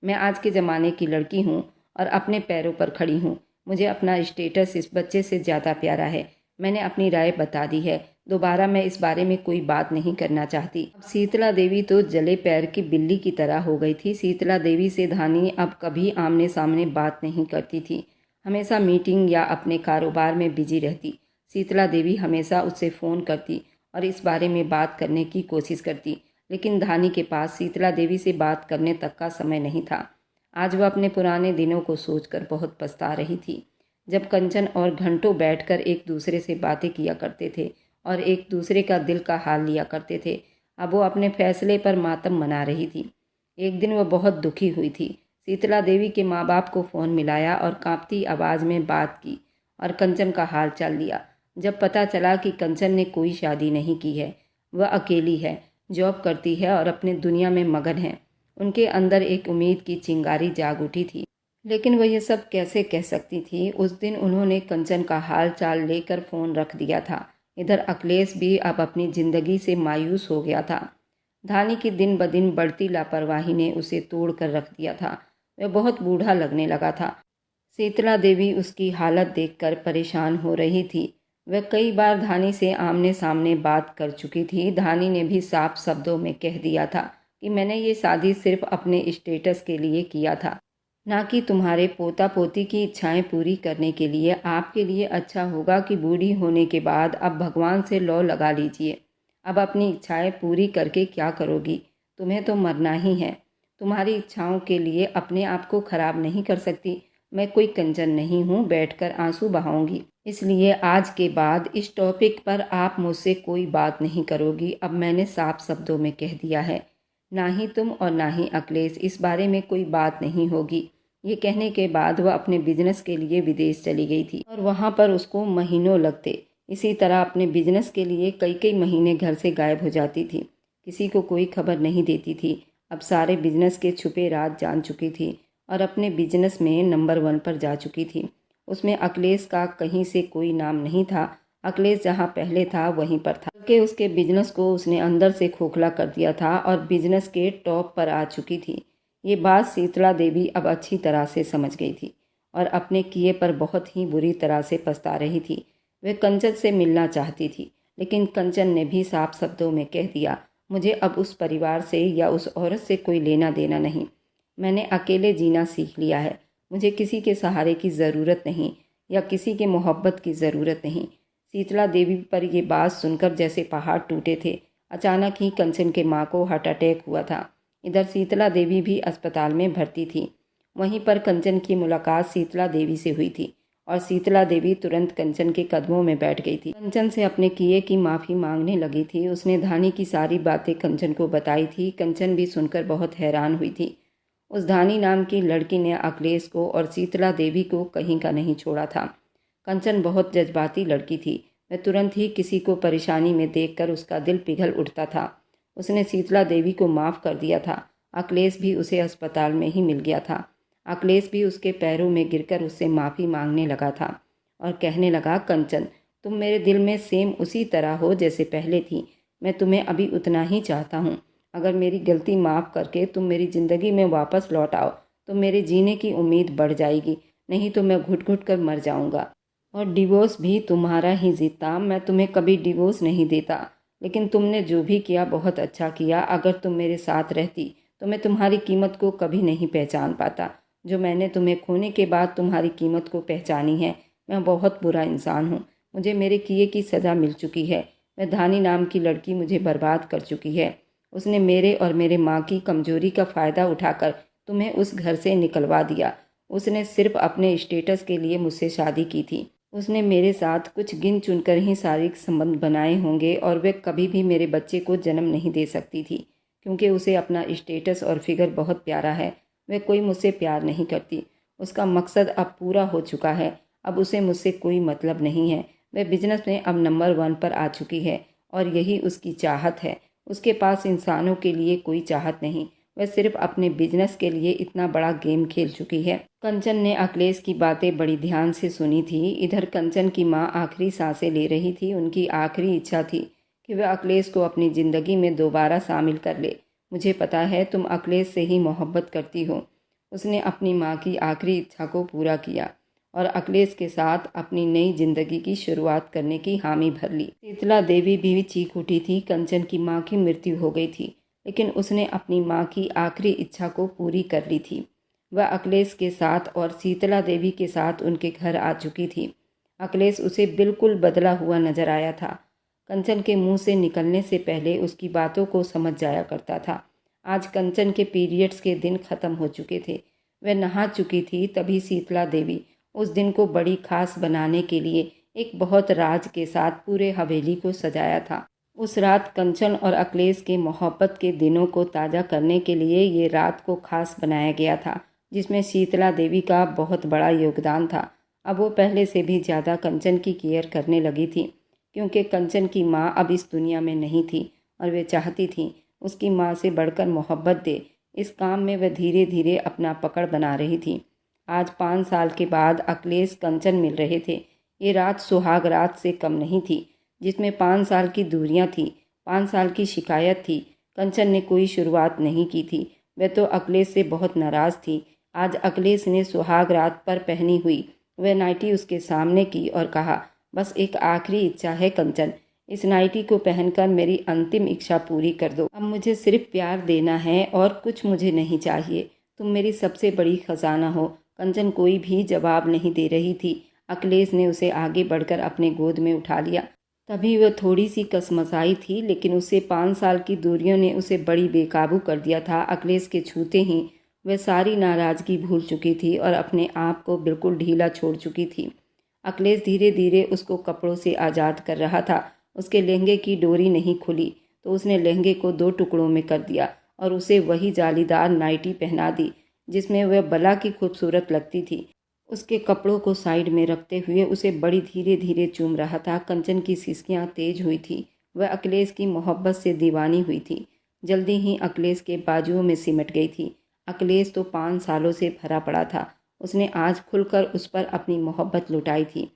मैं आज के ज़माने की लड़की हूँ और अपने पैरों पर खड़ी हूँ। मुझे अपना स्टेटस इस बच्चे से ज़्यादा प्यारा है। मैंने अपनी राय बता दी है। दोबारा मैं इस बारे में कोई बात नहीं करना चाहती। अब शीतला देवी तो जले पैर की बिल्ली की तरह हो गई थी। शीतला देवी से धानी अब कभी आमने सामने बात नहीं करती थी। हमेशा मीटिंग या अपने कारोबार में बिजी रहती। शीतला देवी हमेशा उससे फ़ोन करती और इस बारे में बात करने की कोशिश करती, लेकिन धानी के पास शीतला देवी से बात करने तक का समय नहीं था। आज वह अपने पुराने दिनों को सोचकर बहुत पछता रही थी, जब कंचन और घंटों बैठकर एक दूसरे से बातें किया करते थे और एक दूसरे का दिल का हाल लिया करते थे। अब वो अपने फैसले पर मातम मना रही थी। एक दिन वह बहुत दुखी हुई थी। शीतला देवी के माँ बाप को फ़ोन मिलाया और कांपती आवाज़ में बात की और कंचन का हाल चाल लिया। जब पता चला कि कंचन ने कोई शादी नहीं की है, वह अकेली है, जॉब करती है और अपने दुनिया में मगन है, उनके अंदर एक उम्मीद की चिंगारी जाग उठी थी। लेकिन वह ये सब कैसे कह सकती थी। उस दिन उन्होंने कंचन का हाल चाल लेकर फ़ोन रख दिया था। इधर अखिलेश भी अब अपनी ज़िंदगी से मायूस हो गया था। धानी की दिन ब दिन बढ़ती लापरवाही ने उसे तोड़ कर रख दिया था। वह बहुत बूढ़ा लगने लगा था। शीतला देवी उसकी हालत देखकर परेशान हो रही थी। वह कई बार धानी से आमने सामने बात कर चुकी थी। धानी ने भी साफ शब्दों में कह दिया था कि मैंने ये शादी सिर्फ अपने स्टेटस के लिए किया था, ना कि तुम्हारे पोता पोती की इच्छाएं पूरी करने के लिए। आपके लिए अच्छा होगा कि बूढ़ी होने के बाद अब भगवान से लौ लगा लीजिए। अब अपनी इच्छाएं पूरी करके क्या करोगी? तुम्हें तो मरना ही है। तुम्हारी इच्छाओं के लिए अपने आप को खराब नहीं कर सकती। मैं कोई कंजन नहीं हूँ बैठकर आंसू बहाऊंगी। इसलिए आज के बाद इस टॉपिक पर आप मुझसे कोई बात नहीं करोगी। अब मैंने साफ शब्दों में कह दिया है, ना ही तुम और ना ही अखिलेश, इस बारे में कोई बात नहीं होगी। ये कहने के बाद वह अपने बिजनेस के लिए विदेश चली गई थी और वहाँ पर उसको महीनों लगते। इसी तरह अपने बिजनेस के लिए कई कई महीने घर से गायब हो जाती थी। किसी को कोई खबर नहीं देती थी। अब सारे बिजनेस के छुपे राज जान चुकी थी और अपने बिजनेस में नंबर 1 पर जा चुकी थी। उसमें अखिलेश का कहीं से कोई नाम नहीं था। अखिलेश जहाँ पहले था वहीं पर था, बल्कि उसके बिजनेस को उसने अंदर से खोखला कर दिया था और बिजनेस के टॉप पर आ चुकी थी। ये बात शीतला देवी अब अच्छी तरह से समझ गई थी और अपने किए पर बहुत ही बुरी तरह से पछता रही थी। वह कंचन से मिलना चाहती थी, लेकिन कंचन ने भी साफ शब्दों में कह दिया, मुझे अब उस परिवार से या उस औरत से कोई लेना देना नहीं। मैंने अकेले जीना सीख लिया है। मुझे किसी के सहारे की ज़रूरत नहीं या किसी के मोहब्बत की ज़रूरत नहीं। शीतला देवी पर ये बात सुनकर जैसे पहाड़ टूटे थे। अचानक ही कंचन के माँ को हार्ट अटैक हुआ था। इधर शीतला देवी भी अस्पताल में भर्ती थी। वहीं पर कंचन की मुलाकात शीतला देवी से हुई थी और शीतला देवी तुरंत कंचन के कदमों में बैठ गई थी। कंचन से अपने किए की माफ़ी मांगने लगी थी। उसने धानी की सारी बातें कंचन को बताई थी। कंचन भी सुनकर बहुत हैरान हुई थी। उस धानी नाम की लड़की ने अखिलेश को और शीतला देवी को कहीं का नहीं छोड़ा था। कंचन बहुत जज्बाती लड़की थी। वह तुरंत ही किसी को परेशानी में देखकर उसका दिल पिघल उठता था। उसने शीतला देवी को माफ़ कर दिया था। अखिलेश भी उसे अस्पताल में ही मिल गया था। अखिलेश भी उसके पैरों में गिरकर उससे माफ़ी मांगने लगा था और कहने लगा, कंचन, तुम मेरे दिल में सेम उसी तरह हो जैसे पहले थी। मैं तुम्हें अभी उतना ही चाहता हूँ। अगर मेरी गलती माफ़ करके तुम मेरी ज़िंदगी में वापस लौट आओ तो मेरे जीने की उम्मीद बढ़ जाएगी, नहीं तो मैं घुट घुट कर मर जाऊँगा। और डिवोर्स भी तुम्हारा ही जीता। मैं तुम्हें कभी डिवोर्स नहीं देता, लेकिन तुमने जो भी किया बहुत अच्छा किया। अगर तुम मेरे साथ रहती तो मैं तुम्हारी कीमत को कभी नहीं पहचान पाता जो मैंने तुम्हें खोने के बाद तुम्हारी कीमत को पहचानी है। मैं बहुत बुरा इंसान हूँ। मुझे मेरे किए की सज़ा मिल चुकी है। वह धानी नाम की लड़की मुझे बर्बाद कर चुकी है। उसने मेरे और मेरे माँ की कमजोरी का फ़ायदा उठाकर तुम्हें उस घर से निकलवा दिया। उसने सिर्फ अपने स्टेटस के लिए मुझसे शादी की थी। उसने मेरे साथ कुछ गिन चुनकर ही शारीरिक संबंध बनाए होंगे और वह कभी भी मेरे बच्चे को जन्म नहीं दे सकती थी, क्योंकि उसे अपना स्टेटस और फिगर बहुत प्यारा है। वह कोई मुझसे प्यार नहीं करती। उसका मकसद अब पूरा हो चुका है। अब उसे मुझसे कोई मतलब नहीं है। वह बिजनेस में अब नंबर 1 पर आ चुकी है और यही उसकी चाहत है। उसके पास इंसानों के लिए कोई चाहत नहीं। वह सिर्फ अपने बिजनेस के लिए इतना बड़ा गेम खेल चुकी है। कंचन ने अखिलेश की बातें बड़ी ध्यान से सुनी थी। इधर कंचन की माँ आखिरी सांसें ले रही थी। उनकी आखिरी इच्छा थी कि वह अखिलेश को अपनी ज़िंदगी में दोबारा शामिल कर ले। मुझे पता है तुम अखिलेश से ही मोहब्बत करती हो। उसने अपनी माँ की आखिरी इच्छा को पूरा किया और अखिलेश के साथ अपनी नई जिंदगी की शुरुआत करने की हामी भर ली। शीतला देवी भी चीख उठी थी। कंचन की माँ की मृत्यु हो गई थी, लेकिन उसने अपनी माँ की आखिरी इच्छा को पूरी कर ली थी। वह अखिलेश के साथ और शीतला देवी के साथ उनके घर आ चुकी थी। अखिलेश उसे बिल्कुल बदला हुआ नजर आया था। कंचन के मुंह से निकलने से पहले उसकी बातों को समझ जाया करता था। आज कंचन के पीरियड्स के दिन खत्म हो चुके थे। वह नहा चुकी थी। तभी शीतला देवी उस दिन को बड़ी खास बनाने के लिए एक बहुत राज के साथ पूरे हवेली को सजाया था। उस रात कंचन और अखिलेश के मोहब्बत के दिनों को ताज़ा करने के लिए ये रात को खास बनाया गया था, जिसमें शीतला देवी का बहुत बड़ा योगदान था। अब वो पहले से भी ज़्यादा कंचन की केयर करने लगी थी, क्योंकि कंचन की माँ अब इस दुनिया में नहीं थी और वे चाहती थी उसकी माँ से बढ़कर मोहब्बत दे। इस काम में वह धीरे धीरे अपना पकड़ बना रही थी। आज 5 साल के बाद अखिलेश कंचन मिल रहे थे। ये रात सुहाग रात से कम नहीं थी, जिसमें 5 साल की दूरियां थी, 5 साल की शिकायत थी। कंचन ने कोई शुरुआत नहीं की थी। वह तो अखिलेश से बहुत नाराज़ थी। आज अखिलेश ने सुहाग रात पर पहनी हुई वह नाइटी उसके सामने की और कहा, बस एक आखिरी इच्छा है कंचन, इस नाइटी को पहनकर मेरी अंतिम इच्छा पूरी कर दो। अब मुझे सिर्फ प्यार देना है और कुछ मुझे नहीं चाहिए। तुम मेरी सबसे बड़ी खजाना हो। कंचन कोई भी जवाब नहीं दे रही थी। अखिलेश ने उसे आगे बढ़कर अपने गोद में उठा लिया। तभी वह थोड़ी सी कसमसाई थी, लेकिन उससे 5 साल की दूरियों ने उसे बड़ी बेकाबू कर दिया था। अखिलेश के छूते ही वह सारी नाराज़गी भूल चुकी थी और अपने आप को बिल्कुल ढीला छोड़ चुकी थी। अखिलेश धीरे धीरे उसको कपड़ों से आज़ाद कर रहा था। उसके लहंगे की डोरी नहीं खुली तो उसने लहंगे को 2 टुकड़ों में कर दिया और उसे वही जालीदार नाइटी पहना दी जिसमें वह बला की खूबसूरत लगती थी। उसके कपड़ों को साइड में रखते हुए उसे बड़ी धीरे धीरे चूम रहा था। कंचन की सिसकियां तेज हुई थी। वह अखिलेश की मोहब्बत से दीवानी हुई थी। जल्दी ही अखिलेश के बाजुओं में सिमट गई थी। अखिलेश तो 5 सालों से भरा पड़ा था। उसने आज खुलकर उस पर अपनी मोहब्बत लुटाई थी।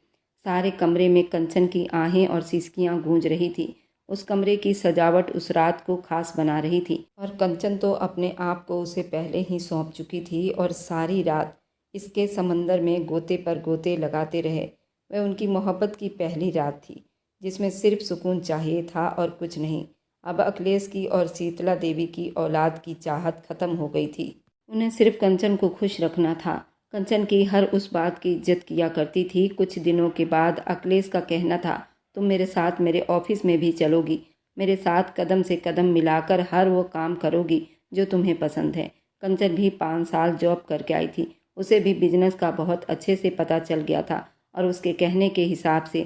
सारे कमरे में कंचन की आहें और सिसकियां गूंज रही थी। उस कमरे की सजावट उस रात को खास बना रही थी और कंचन तो अपने आप को उसे पहले ही सौंप चुकी थी और सारी रात इसके समंदर में गोते पर गोते लगाते रहे। वह उनकी मोहब्बत की पहली रात थी जिसमें सिर्फ सुकून चाहिए था और कुछ नहीं। अब अखिलेश की और शीतला देवी की औलाद की चाहत खत्म हो गई थी। उन्हें सिर्फ कंचन को खुश रखना था। कंचन की हर उस बात की इज्जत किया करती थी। कुछ दिनों के बाद अखिलेश का कहना था, तुम मेरे साथ मेरे ऑफिस में भी चलोगी, मेरे साथ कदम से कदम मिलाकर हर वो काम करोगी जो तुम्हें पसंद है। कंचन भी 5 साल जॉब करके आई थी। उसे भी बिजनेस का बहुत अच्छे से पता चल गया था और उसके कहने के हिसाब से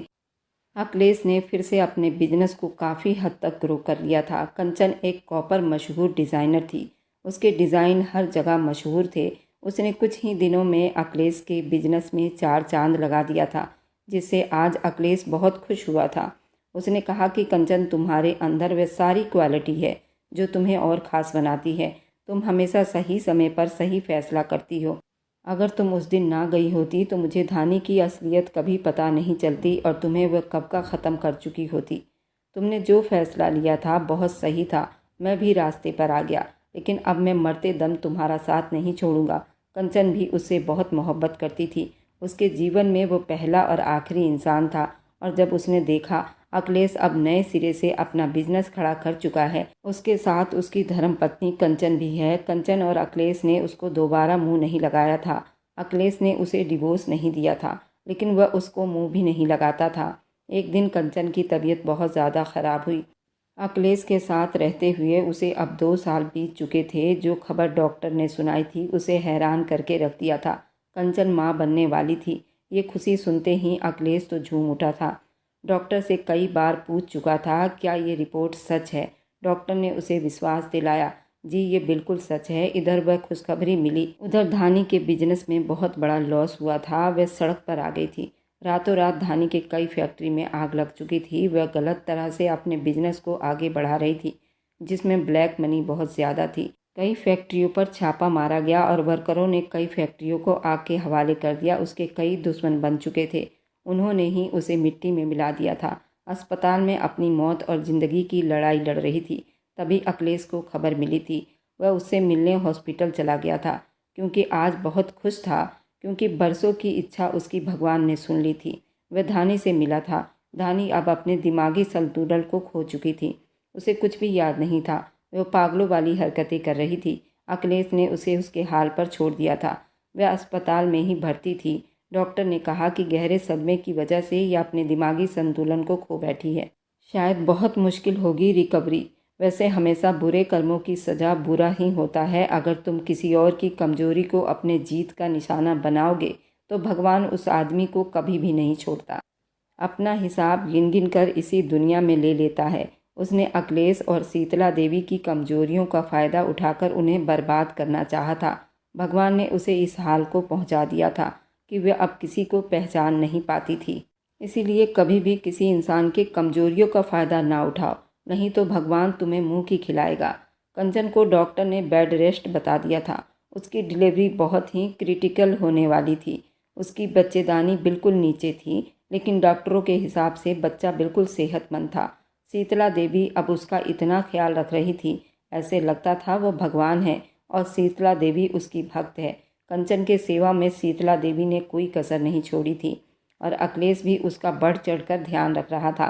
अखिलेश ने फिर से अपने बिजनेस को काफ़ी हद तक ग्रो कर लिया था। कंचन एक कॉपर मशहूर डिज़ाइनर थी। उसके डिज़ाइन हर जगह मशहूर थे। उसने कुछ ही दिनों में अखिलेश के बिजनेस में 4 चांद लगा दिया था, जिससे आज अखिलेश बहुत खुश हुआ था। उसने कहा कि कंचन, तुम्हारे अंदर वह सारी क्वालिटी है जो तुम्हें और ख़ास बनाती है। तुम हमेशा सही समय पर सही फैसला करती हो। अगर तुम उस दिन ना गई होती तो मुझे धानी की असलियत कभी पता नहीं चलती और तुम्हें वह कब का ख़त्म कर चुकी होती। तुमने जो फैसला लिया था बहुत सही था। मैं भी रास्ते पर आ गया, लेकिन अब मैं मरते दम तुम्हारा साथ नहीं छोड़ूंगा। कंचन भी उससे बहुत मोहब्बत करती थी। उसके जीवन में वो पहला और आखिरी इंसान था और जब उसने देखा अखिलेश अब नए सिरे से अपना बिजनेस खड़ा कर चुका है, उसके साथ उसकी धर्मपत्नी कंचन भी है। कंचन और अखिलेश ने उसको दोबारा मुंह नहीं लगाया था। अखिलेश ने उसे डिवोर्स नहीं दिया था, लेकिन वह उसको मुंह भी नहीं लगाता था। एक दिन कंचन की तबीयत बहुत ज़्यादा ख़राब हुई। अखिलेश के साथ रहते हुए उसे अब 2 साल बीत चुके थे। जो खबर डॉक्टर ने सुनाई थी उसे हैरान करके रख दिया था। कंचन माँ बनने वाली थी। ये खुशी सुनते ही अखिलेश तो झूम उठा था। डॉक्टर से कई बार पूछ चुका था, क्या ये रिपोर्ट सच है। डॉक्टर ने उसे विश्वास दिलाया, जी ये बिल्कुल सच है। इधर वह खुशखबरी मिली, उधर धानी के बिजनेस में बहुत बड़ा लॉस हुआ था। वह सड़क पर आ गई थी। रातों रात धानी के कई फैक्ट्री में आग लग चुकी थी। वह गलत तरह से अपने बिजनेस को आगे बढ़ा रही थी, जिसमें ब्लैक मनी बहुत ज़्यादा थी। कई फैक्ट्रियों पर छापा मारा गया और वर्करों ने कई फैक्ट्रियों को आग के हवाले कर दिया। उसके कई दुश्मन बन चुके थे। उन्होंने ही उसे मिट्टी में मिला दिया था। अस्पताल में अपनी मौत और ज़िंदगी की लड़ाई लड़ रही थी। तभी अखिलेश को खबर मिली थी। वह उससे मिलने हॉस्पिटल चला गया था, क्योंकि आज बहुत खुश था, क्योंकि बरसों की इच्छा उसकी भगवान ने सुन ली थी। वह धानी से मिला था। धानी अब अपने दिमागी संतुलन को खो चुकी थी। उसे कुछ भी याद नहीं था। वह पागलों वाली हरकतें कर रही थी। अखिलेश ने उसे उसके हाल पर छोड़ दिया था। वह अस्पताल में ही भर्ती थी। डॉक्टर ने कहा कि गहरे सदमे की वजह से यह अपने दिमागी संतुलन को खो बैठी है। शायद बहुत मुश्किल होगी रिकवरी। वैसे हमेशा बुरे कर्मों की सज़ा बुरा ही होता है। अगर तुम किसी और की कमजोरी को अपने जीत का निशाना बनाओगे तो भगवान उस आदमी को कभी भी नहीं छोड़ता। अपना हिसाब गिन गिन कर इसी दुनिया में ले लेता है। उसने अखिलेश और शीतला देवी की कमजोरियों का फ़ायदा उठाकर उन्हें बर्बाद करना चाहा था। भगवान ने उसे इस हाल को पहुंचा दिया था कि वह अब किसी को पहचान नहीं पाती थी। इसीलिए कभी भी किसी इंसान के कमजोरियों का फ़ायदा ना उठाओ, नहीं तो भगवान तुम्हें मुंह की खिलाएगा। कंचन को डॉक्टर ने बेड रेस्ट बता दिया था। उसकी डिलीवरी बहुत ही क्रिटिकल होने वाली थी। उसकी बच्चेदानी बिल्कुल नीचे थी, लेकिन डॉक्टरों के हिसाब से बच्चा बिल्कुल सेहतमंद था। शीतला देवी अब उसका इतना ख्याल रख रही थी, ऐसे लगता था वो भगवान है और शीतला देवी उसकी भक्त है। कंचन के सेवा में शीतला देवी ने कोई कसर नहीं छोड़ी थी और अखिलेश भी उसका बढ़ चढ़कर ध्यान रख रहा था।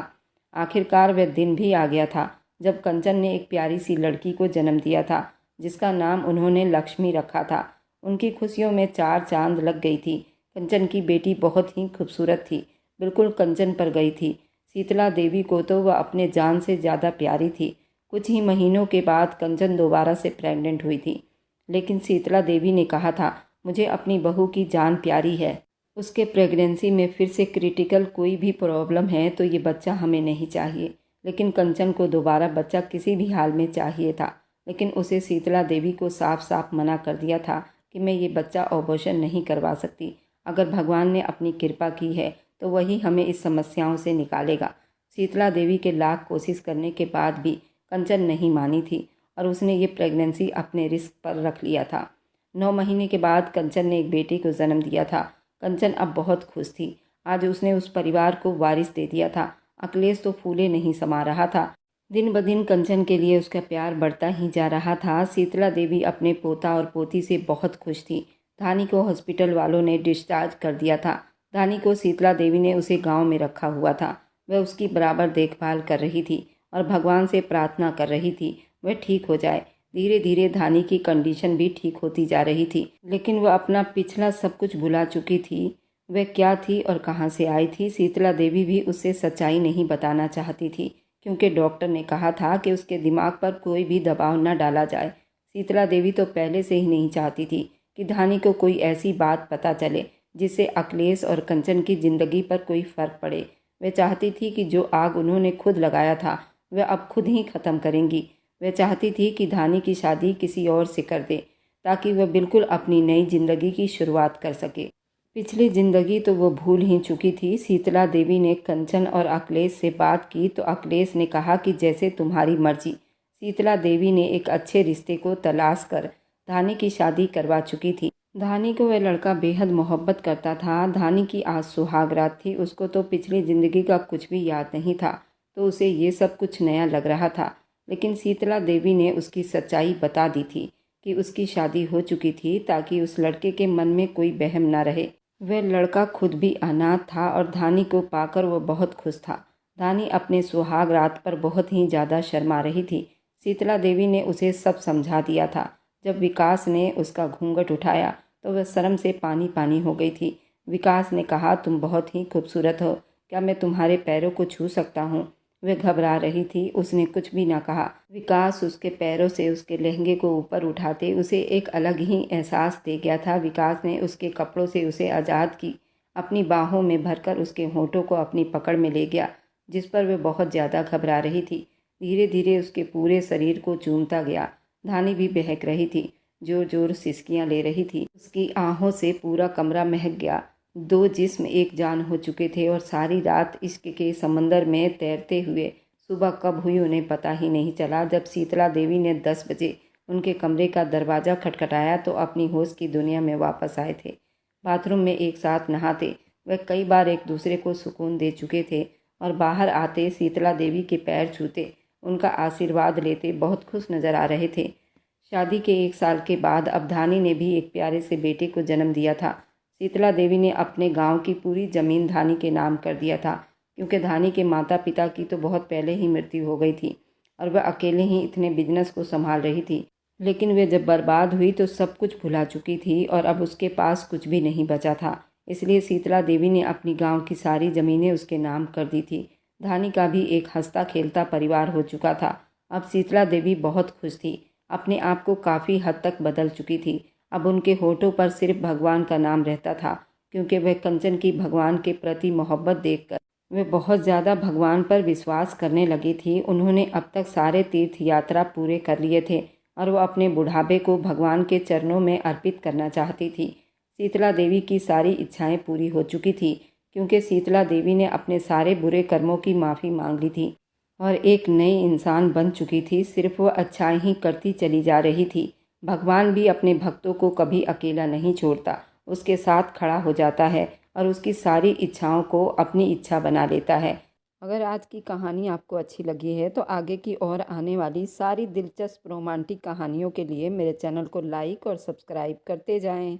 आखिरकार वह दिन भी आ गया था जब कंचन ने एक प्यारी सी लड़की को जन्म दिया था, जिसका नाम उन्होंने लक्ष्मी रखा था। उनकी खुशियों में 4 चांद लग गई थी। कंचन की बेटी बहुत ही खूबसूरत थी, बिल्कुल कंचन पर गई थी। शीतला देवी को तो वह अपने जान से ज़्यादा प्यारी थी। कुछ ही महीनों के बाद कंचन दोबारा से प्रेग्नेंट हुई थी, लेकिन शीतला देवी ने कहा था, मुझे अपनी बहू की जान प्यारी है। उसके प्रेगनेंसी में फिर से क्रिटिकल कोई भी प्रॉब्लम है तो ये बच्चा हमें नहीं चाहिए। लेकिन कंचन को दोबारा बच्चा किसी भी हाल में चाहिए था, लेकिन उसे शीतला देवी को साफ साफ मना कर दिया था कि मैं ये बच्चा अबॉर्शन नहीं करवा सकती। अगर भगवान ने अपनी कृपा की है तो वही हमें इस समस्याओं से निकालेगा। शीतला देवी के लाख कोशिश करने के बाद भी कंचन नहीं मानी थी और उसने ये प्रेगनेंसी अपने रिस्क पर रख लिया था। 9 महीने के बाद कंचन ने एक बेटे को जन्म दिया था। कंचन अब बहुत खुश थी। आज उसने उस परिवार को वारिस दे दिया था। अखिलेश तो फूले नहीं समा रहा था। दिन ब दिन कंचन के लिए उसका प्यार बढ़ता ही जा रहा था। शीतला देवी अपने पोता और पोती से बहुत खुश थी। धानी को हॉस्पिटल वालों ने डिस्चार्ज कर दिया था। धानी को शीतला देवी ने उसे गांव में रखा हुआ था। वह उसकी बराबर देखभाल कर रही थी और भगवान से प्रार्थना कर रही थी वह ठीक हो जाए। धीरे धीरे धानी की कंडीशन भी ठीक होती जा रही थी, लेकिन वह अपना पिछला सब कुछ भुला चुकी थी। वह क्या थी और कहां से आई थी, शीतला देवी भी उससे सच्चाई नहीं बताना चाहती थी, क्योंकि डॉक्टर ने कहा था कि उसके दिमाग पर कोई भी दबाव न डाला जाए। शीतला देवी तो पहले से ही नहीं चाहती थी कि धानी को कोई ऐसी बात पता चले जिससे अखिलेश और कंचन की जिंदगी पर कोई फर्क पड़े। वह चाहती थी कि जो आग उन्होंने खुद लगाया था वह अब खुद ही ख़त्म करेंगी। वह चाहती थी कि धानी की शादी किसी और से कर दे ताकि वह बिल्कुल अपनी नई जिंदगी की शुरुआत कर सके। पिछली जिंदगी तो वो भूल ही चुकी थी। शीतला देवी ने कंचन और अखिलेश से बात की तो अखिलेश ने कहा कि जैसे तुम्हारी मर्जी। शीतला देवी ने एक अच्छे रिश्ते को तलाश कर धानी की शादी करवा चुकी थी। धानी को वह लड़का बेहद मोहब्बत करता था। धानी की आज सुहागरात थी। उसको तो पिछली जिंदगी का कुछ भी याद नहीं था, तो उसे ये सब कुछ नया लग रहा था। लेकिन शीतला देवी ने उसकी सच्चाई बता दी थी कि उसकी शादी हो चुकी थी ताकि उस लड़के के मन में कोई वहम न रहे। वह लड़का खुद भी अनाथ था और धानी को पाकर वो बहुत खुश था। धानी अपने सुहाग रात पर बहुत ही ज़्यादा शर्मा रही थी। शीतला देवी ने उसे सब समझा दिया था। जब विकास ने उसका घूंघट उठाया तो वह शर्म से पानी पानी हो गई थी। विकास ने कहा, तुम बहुत ही खूबसूरत हो, क्या मैं तुम्हारे पैरों को छू सकता हूँ? वह घबरा रही थी। उसने कुछ भी ना कहा। विकास उसके पैरों से उसके लहंगे को ऊपर उठाते उसे एक अलग ही एहसास दे गया था। विकास ने उसके कपड़ों से उसे आज़ाद की, अपनी बाहों में भरकर उसके होठों को अपनी पकड़ में ले गया, जिस पर वह बहुत ज़्यादा घबरा रही थी। धीरे धीरे उसके पूरे शरीर को चूमता गया। धानी भी बहक रही थी, जोर जोर सिसकियाँ ले रही थी। उसकी आहों से पूरा कमरा महक गया। दो जिस्म एक जान हो चुके थे और सारी रात इश्क के समंदर में तैरते हुए सुबह कब हुई उन्हें पता ही नहीं चला। जब शीतला देवी ने 10 बजे उनके कमरे का दरवाज़ा खटखटाया तो अपनी होश की दुनिया में वापस आए थे। बाथरूम में एक साथ नहाते वह कई बार एक दूसरे को सुकून दे चुके थे और बाहर आते शीतला देवी के पैर छूते उनका आशीर्वाद लेते बहुत खुश नज़र आ रहे थे। शादी के 1 साल के बाद अब धानी ने भी एक प्यारे से बेटे को जन्म दिया था। शीतला देवी ने अपने गांव की पूरी ज़मीन धानी के नाम कर दिया था, क्योंकि धानी के माता पिता की तो बहुत पहले ही मृत्यु हो गई थी और वह अकेले ही इतने बिजनेस को संभाल रही थी। लेकिन वे जब बर्बाद हुई तो सब कुछ भुला चुकी थी और अब उसके पास कुछ भी नहीं बचा था। इसलिए शीतला देवी ने अपनी गांव की सारी ज़मीनें उसके नाम कर दी थी। धानी का भी एक हंसता खेलता परिवार हो चुका था। अब शीतला देवी बहुत खुश थी। अपने आप को काफ़ी हद तक बदल चुकी थी। अब उनके होठों पर सिर्फ भगवान का नाम रहता था, क्योंकि वह कंचन की भगवान के प्रति मोहब्बत देखकर वे बहुत ज़्यादा भगवान पर विश्वास करने लगी थी। उन्होंने अब तक सारे तीर्थ यात्रा पूरे कर लिए थे और वो अपने बुढ़ापे को भगवान के चरणों में अर्पित करना चाहती थी। शीतला देवी की सारी इच्छाएं पूरी हो चुकी थी, क्योंकि शीतला देवी ने अपने सारे बुरे कर्मों की माफ़ी मांग ली थी और एक नई इंसान बन चुकी थी। सिर्फ वह अच्छाई ही करती चली जा रही थी। भगवान भी अपने भक्तों को कभी अकेला नहीं छोड़ता, उसके साथ खड़ा हो जाता है और उसकी सारी इच्छाओं को अपनी इच्छा बना लेता है। अगर आज की कहानी आपको अच्छी लगी है तो आगे की और आने वाली सारी दिलचस्प रोमांटिक कहानियों के लिए मेरे चैनल को लाइक और सब्सक्राइब करते जाएं।